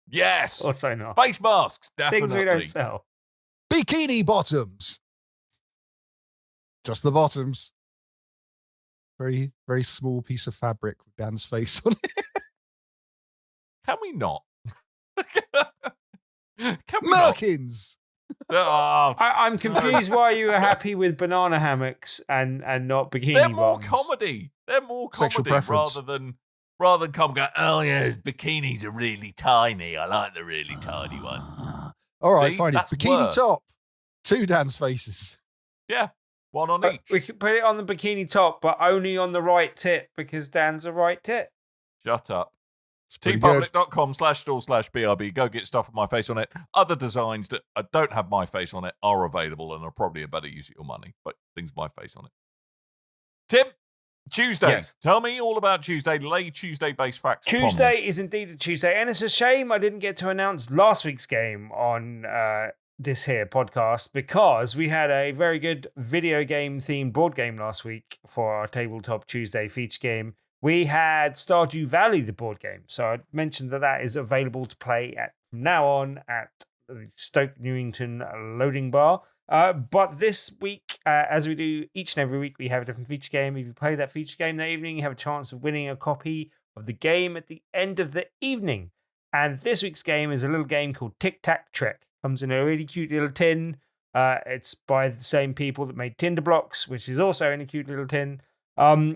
Yes. Also not. Face masks, definitely. Things we don't sell. Bikini bottoms. Just the bottoms. Very, very small piece of fabric with Dan's face on it. Can we not? Merkins. I'm confused why you were happy with banana hammocks and not bikini They're more bombs. comedy. They're more Sexual comedy preference. rather than come go, oh yeah, bikinis are really tiny. I like the really tiny one. All right, See? fine. That's Bikini worse. top. 2 Dan's faces. Yeah, one on each. We could put it on the bikini top, but only on the right tit because Dan's a right tit. Shut up. It's pretty good. tpublic.com/store/BRB. Go get stuff with my face on it. Other designs that don't have my face on it are available and are probably a better use of your money, but things with my face on it. Tim, Tuesday. Yes. Tell me all about Tuesday. Lay Tuesday-based facts upon me. Tuesday is indeed a Tuesday, and it's a shame I didn't get to announce last week's game on this here podcast because we had a very good video game themed board game last week for our Tabletop Tuesday feature game. We had Stardew Valley, the board game. So I mentioned that is available to play from now on at the Stoke Newington loading bar. But this week, as we do each and every week, we have a different feature game. If you play that feature game that evening, you have a chance of winning a copy of the game at the end of the evening. And this week's game is a little game called Tic Tac Trek. Comes in a really cute little tin. It's by the same people that made Tinder Blocks, which is also in a cute little tin. I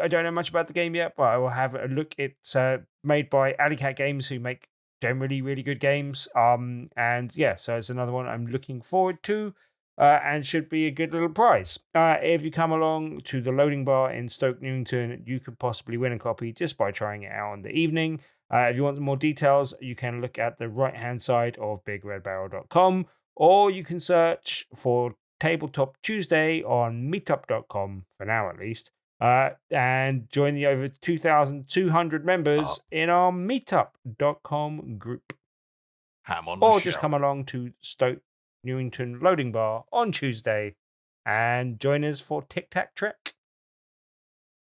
don't know much about the game yet, but I will have a look. It's made by Alley Cat Games, who make generally really good games. So it's another one I'm looking forward to, and should be a good little prize. If you come along to the loading bar in Stoke Newington, you could possibly win a copy just by trying it out in the evening. If you want some more details, you can look at the right-hand side of bigredbarrel.com, or you can search for Tabletop Tuesday on meetup.com, for now at least, and join the over 2,200 members in our meetup.com group. Just come along to Stoke Newington Loading Bar on Tuesday and join us for Tic Tac Trek.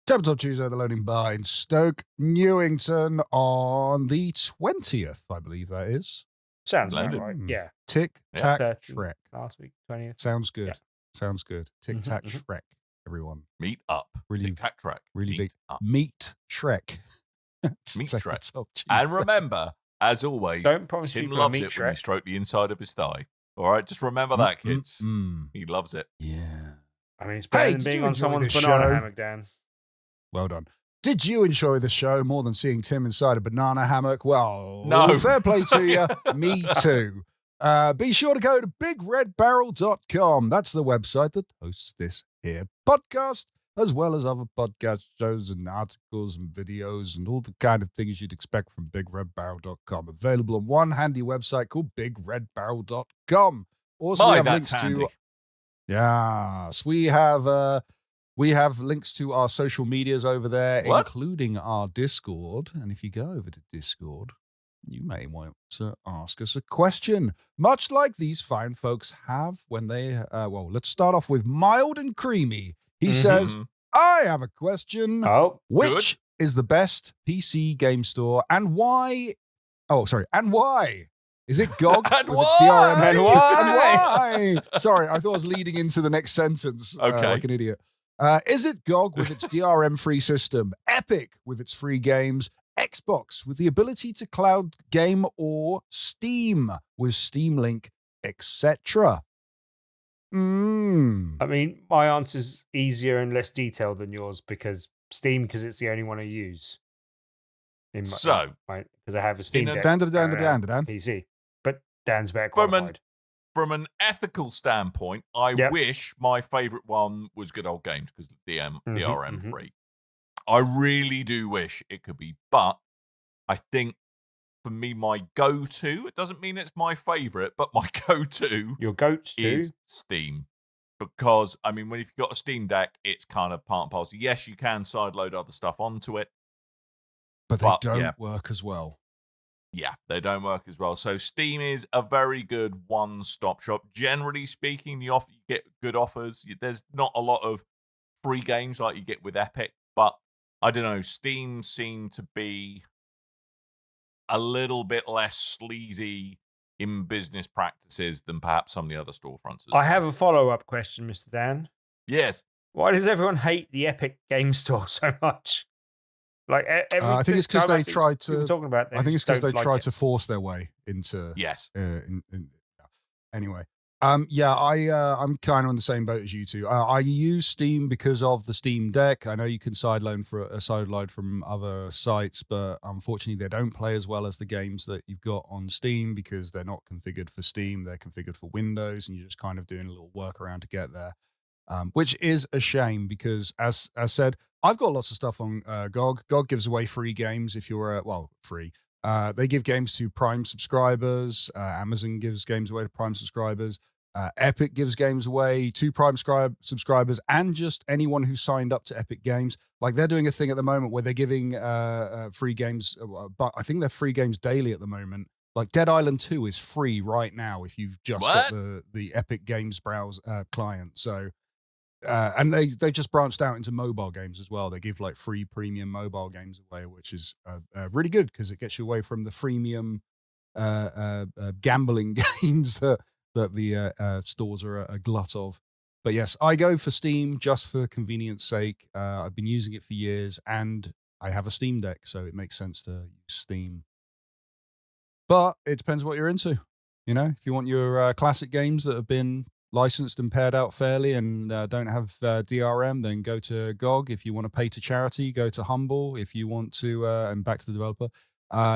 Tabletop Tuesday, the loading bar in Stoke Newington on the 20th, I believe that is. Sounds about right, yeah. Tic Tac Trek. Last week, 20th. Sounds good. Yeah. Sounds good. Tic Tac Shrek, everyone. Meet up. Really, Tic Tac Trek. Really Meet big. Up. Meet Shrek. Meet Shrek. And remember, as always, don't promise Tim people loves meet it Shrek. when you stroke the inside of his thigh. All right, just remember that, kids. He loves it. Yeah. I mean, it's better than being on someone's banana hammock, Dan. Well done. Did you enjoy the show more than seeing Tim inside a banana hammock? Well, no. Fair play to you. Me too. Be sure to go to bigredbarrel.com. That's the website that hosts this here podcast, as well as other podcast shows and articles and videos and all the kind of things you'd expect from bigredbarrel.com. Available on one handy website called bigredbarrel.com. Also, we have links to... Yes, we have links to our social medias over there, including our Discord. And if you go over to Discord, you may want to ask us a question, much like these fine folks have when they, let's start off with Mild and Creamy. He says, I have a question. Which is the best PC game store and why? And why? Is it GOG with its DRM? And why? Sorry, I thought I was leading into the next sentence like an idiot. Is it GOG with its DRM-free system, Epic with its free games, Xbox with the ability to cloud game, or Steam with Steam Link, etc.? I mean, my answer's easier and less detailed than yours because it's the only one I use. Because I have a Steam Deck PC. But Dan's better qualified. From an ethical standpoint, I wish my favourite one was Good Old Games because DRM free. I really do wish it could be, but I think for me, my go-to, it doesn't mean it's my favourite, but my go-to is Steam. Because, I mean, when you've got a Steam Deck, it's kind of part and parcel. Yes, you can sideload other stuff onto it. But they don't work as well. Yeah, they don't work as well. So Steam is a very good one-stop shop. Generally speaking, you get good offers. There's not a lot of free games like you get with Epic, but I don't know. Steam seemed to be a little bit less sleazy in business practices than perhaps some of the other storefronts. I have a follow-up question, Mr. Dan. Yes. Why does everyone hate the Epic Game Store so much? Like I think it's because they tried to. Talking about this, I think it's because they tried to force their way into. Yes. Anyway, I'm kind of on the same boat as you two. I use Steam because of the Steam Deck. I know you can sideload from other sites, but unfortunately they don't play as well as the games that you've got on Steam because they're not configured for Steam. They're configured for Windows, and you're just kind of doing a little workaround to get there, which is a shame because, as said, I've got lots of stuff on GOG. GOG gives away free games if you're free. They give games to Prime subscribers. Amazon gives games away to Prime subscribers. Epic gives games away to Prime subscribers and just anyone who signed up to Epic Games. Like they're doing a thing at the moment where they're giving free games, but I think they're free games daily at the moment. Like Dead Island 2 is free right now if you've just got the Epic Games browser client. So. And they just branched out into mobile games as well. They give like free premium mobile games away, which is really good because it gets you away from the freemium gambling games that the stores are a glut of. But yes, I go for Steam just for convenience sake. I've been using it for years, and I have a Steam Deck, so it makes sense to use Steam. But it depends what you're into. You know, if you want your classic games that have been licensed and paired out fairly and don't have DRM, then go to GOG. If you want to pay to charity, go to Humble. If you want to, and back to the developer,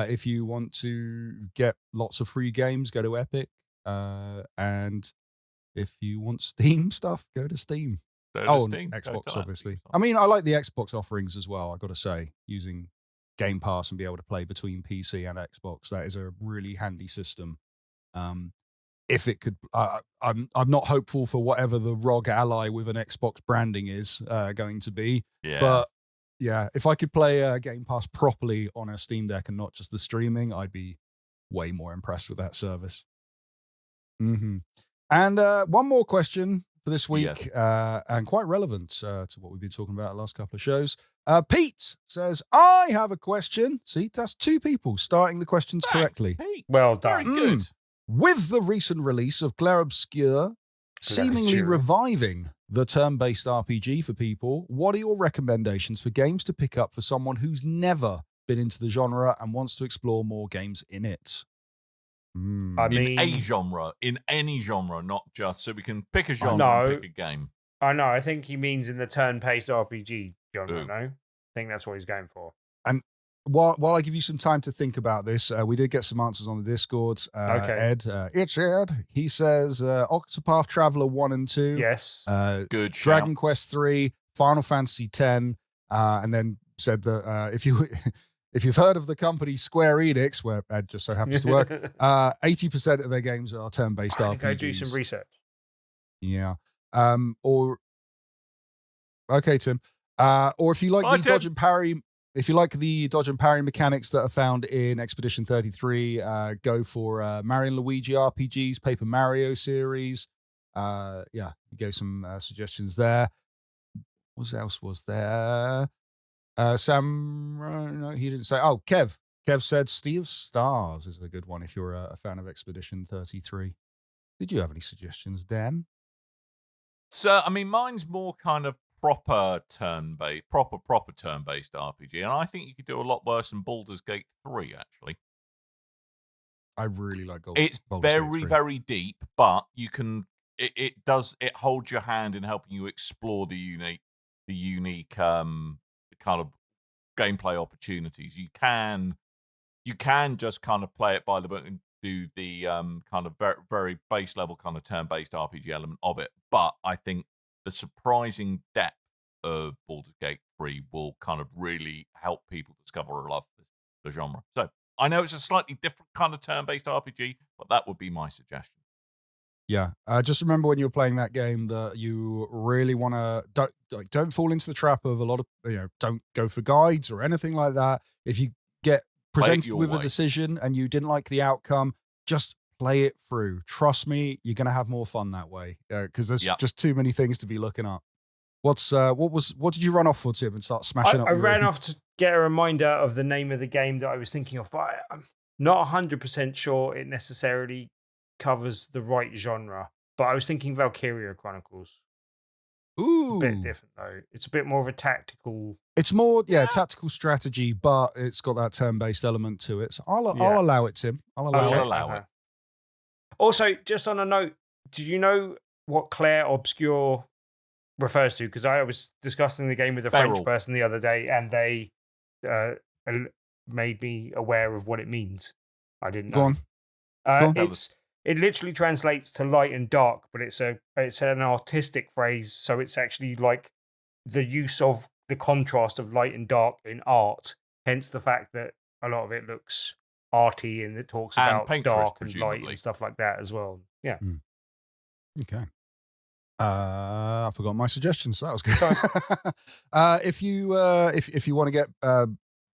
if you want to get lots of free games, go to Epic. And if you want Steam stuff, go to Steam. Steam. Xbox, obviously. I mean, I like the Xbox offerings as well, I've got to say, using Game Pass and be able to play between PC and Xbox. That is a really handy system. If it could, I'm not hopeful for whatever the ROG Ally with an Xbox branding is going to be. Yeah. But yeah, if I could play Game Pass properly on a Steam Deck and not just the streaming, I'd be way more impressed with that service. And one more question for this week, and quite relevant to what we've been talking about the last couple of shows. Pete says, I have a question. See, that's two people starting the questions correctly. Pete. Well done. Very good. With the recent release of Clair Obscur seemingly reviving the turn-based RPG for people, what are your recommendations for games to pick up for someone who's never been into the genre and wants to explore more games in it? I mean, in a genre, in any genre, not just so we can pick a genre and pick a game. I know. I think he means in the turn-based RPG genre. No, I think that's what he's going for. And while I give you some time to think about this, we did get some answers on the Discord. Okay. Ed, it's Ed. He says Octopath Traveler 1 and 2. Yes. Good. Dragon Quest 3, Final Fantasy 10, and then said that if you've heard of the company Square Enix, where Ed just so happens to work, 80% of their games are turn-based RPGs. Go do some research. Yeah. Okay, Tim. Or if you like the dodge and parry. If you like the dodge and parry mechanics that are found in Expedition 33, go for Mario and Luigi RPGs, Paper Mario series. You gave some suggestions there. What else was there? Sam, no, he didn't say. Oh, Kev. Kev said Sea of Stars is a good one if you're a fan of Expedition 33. Did you have any suggestions, Dan? So, I mean, mine's more kind of proper turn-based RPG, and I think you could do a lot worse than Baldur's Gate 3, actually. I really like It's very deep, but you can it holds your hand in helping you explore the unique kind of gameplay opportunities. You can just kind of play it by the book and do the kind of very, very base level kind of turn-based RPG element of it, but I think the surprising depth of Baldur's Gate 3 will kind of really help people discover or love the genre. So I know it's a slightly different kind of turn-based RPG, but that would be my suggestion. Yeah, just remember when you're playing that game that you really want to don't fall into the trap of a lot of don't go for guides or anything like that. If you get presented with a decision and you didn't like the outcome, just play it through. Trust me, you're going to have more fun that way because there's just too many things to be looking at. What did you run off for, Tim, and start smashing up? I ran off to get a reminder of the name of the game that I was thinking of, but I'm not 100% sure it necessarily covers the right genre. But I was thinking Valkyria Chronicles. Ooh, a bit different though. It's a bit more of a tactical. It's more tactical strategy, but it's got that turn-based element to it. So I'll allow it, Tim. I'll allow it. Also, just on a note, did you know what Clair Obscur refers to? Because I was discussing the game with a French person the other day, and they made me aware of what it means. I didn't know. Go on. It literally translates to light and dark, but it's an artistic phrase, so it's actually like the use of the contrast of light and dark in art. Hence the fact that a lot of it looks arty and it talks about dark and light and stuff like that as well. Yeah. Okay. I forgot my suggestions. That was good. If you want to get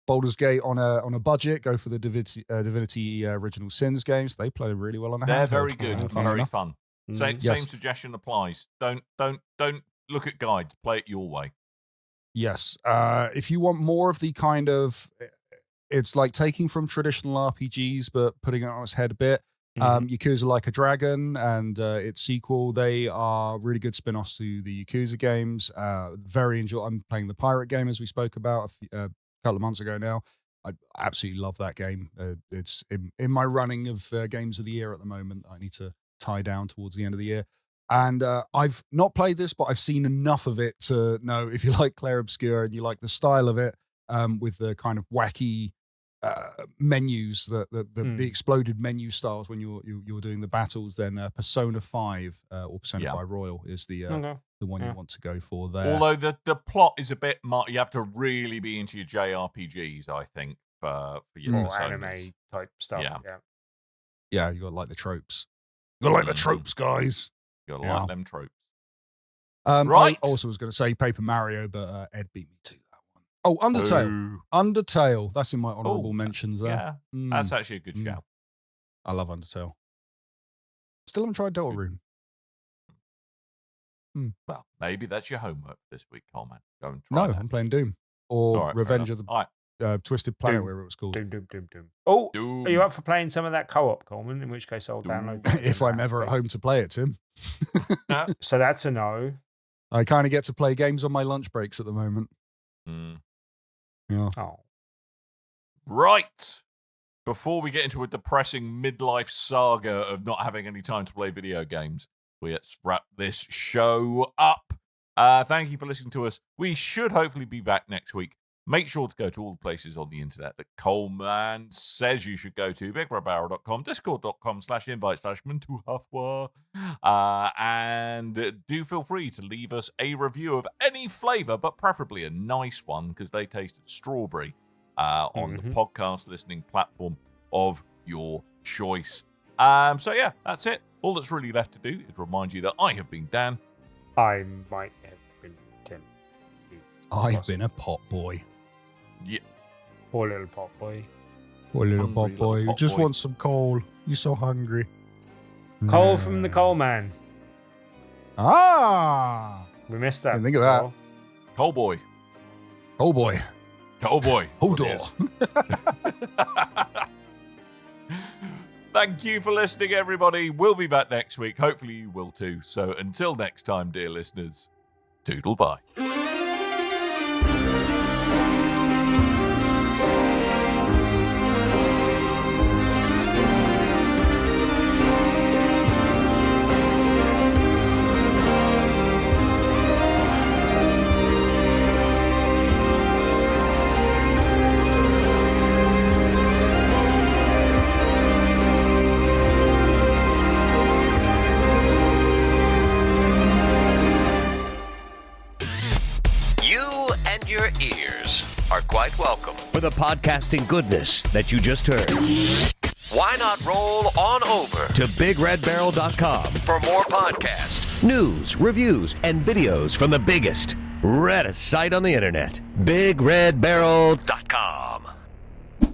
Baldur's Gate on a budget, go for the Divinity Original Sins games. They play really well on a handheld. They're very good and very fun. Same suggestion applies. Don't look at guides. Play it your way. Yes. If you want more of the kind of, it's like taking from traditional RPGs but putting it on its head a bit. Yakuza Like a Dragon and its sequel, they are really good spin-offs to the Yakuza games. I'm playing the pirate game, as we spoke about a couple of months ago now. I absolutely love that game. It's in my running of games of the year at the moment. I need to tie down towards the end of the year. And I've not played this, but I've seen enough of it to know if you like Clair Obscur and you like the style of it, with the kind of wacky menus, the exploded menu styles when you're doing the battles, then Persona 5 or Persona 5 Royal is the one you want to go for there. Although the plot is a bit you have to really be into your JRPGs, I think, for your anime type stuff. Yeah, you got to like the tropes. You got to like the tropes, guys. You got to like them tropes. Right. I also was going to say Paper Mario, but Ed beat me to that one. Oh, Undertale. Undertale. That's in my honourable mentions there. Yeah, that's actually a good shout. I love Undertale. Still haven't tried Deltarune. Well, maybe that's your homework this week, Coleman. Go and try that. I'm playing Doom. Or Revenge of the Twisted Planet, Doom. whatever it was called. Doom. Oh, Doom. Are you up for playing some of that co-op, Coleman? In which case I'll download that. If I'm ever at home to play it, Tim. So that's a no. I kind of get to play games on my lunch breaks at the moment. Yeah. Oh. Right. before we get into a depressing midlife saga of not having any time to play video games, let's wrap this show up. Thank you for listening to us. We should hopefully be back next week. Make sure to go to all the places on the internet that Coleman says you should go to. BigRedBarrel.com, Discord.com/invite/Mentuhafwa. And do feel free to leave us a review of any flavour, but preferably a nice one, because they tasted strawberry on the podcast listening platform of your choice. So yeah, that's it. All that's really left to do is remind you that I have been Dan. I might have been Tim. I've been a Potboy. Yeah. Poor little Potboy. Poor little Potboy. You just want some coal. You're so hungry. Coal from the Coleman. Ah! We missed that. Didn't think of that. Coal boy. Oh boy. Coal boy. Hodor. Thank you for listening, everybody. We'll be back next week. Hopefully you will too. So until next time, dear listeners, toodle bye. Are quite welcome for the podcasting goodness that you just heard. Why not roll on over to BigRedBarrel.com for more podcasts, news, reviews, and videos from the biggest, reddest site on the internet, BigRedBarrel.com. I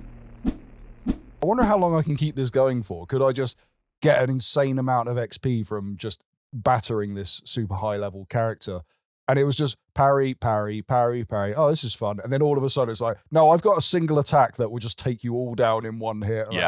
wonder how long I can keep this going for. Could I just get an insane amount of XP from just battering this super high level character? And it was just parry, parry, parry, parry. Oh, this is fun. And then all of a sudden it's like, no, I've got a single attack that will just take you all down in one hit. Yeah.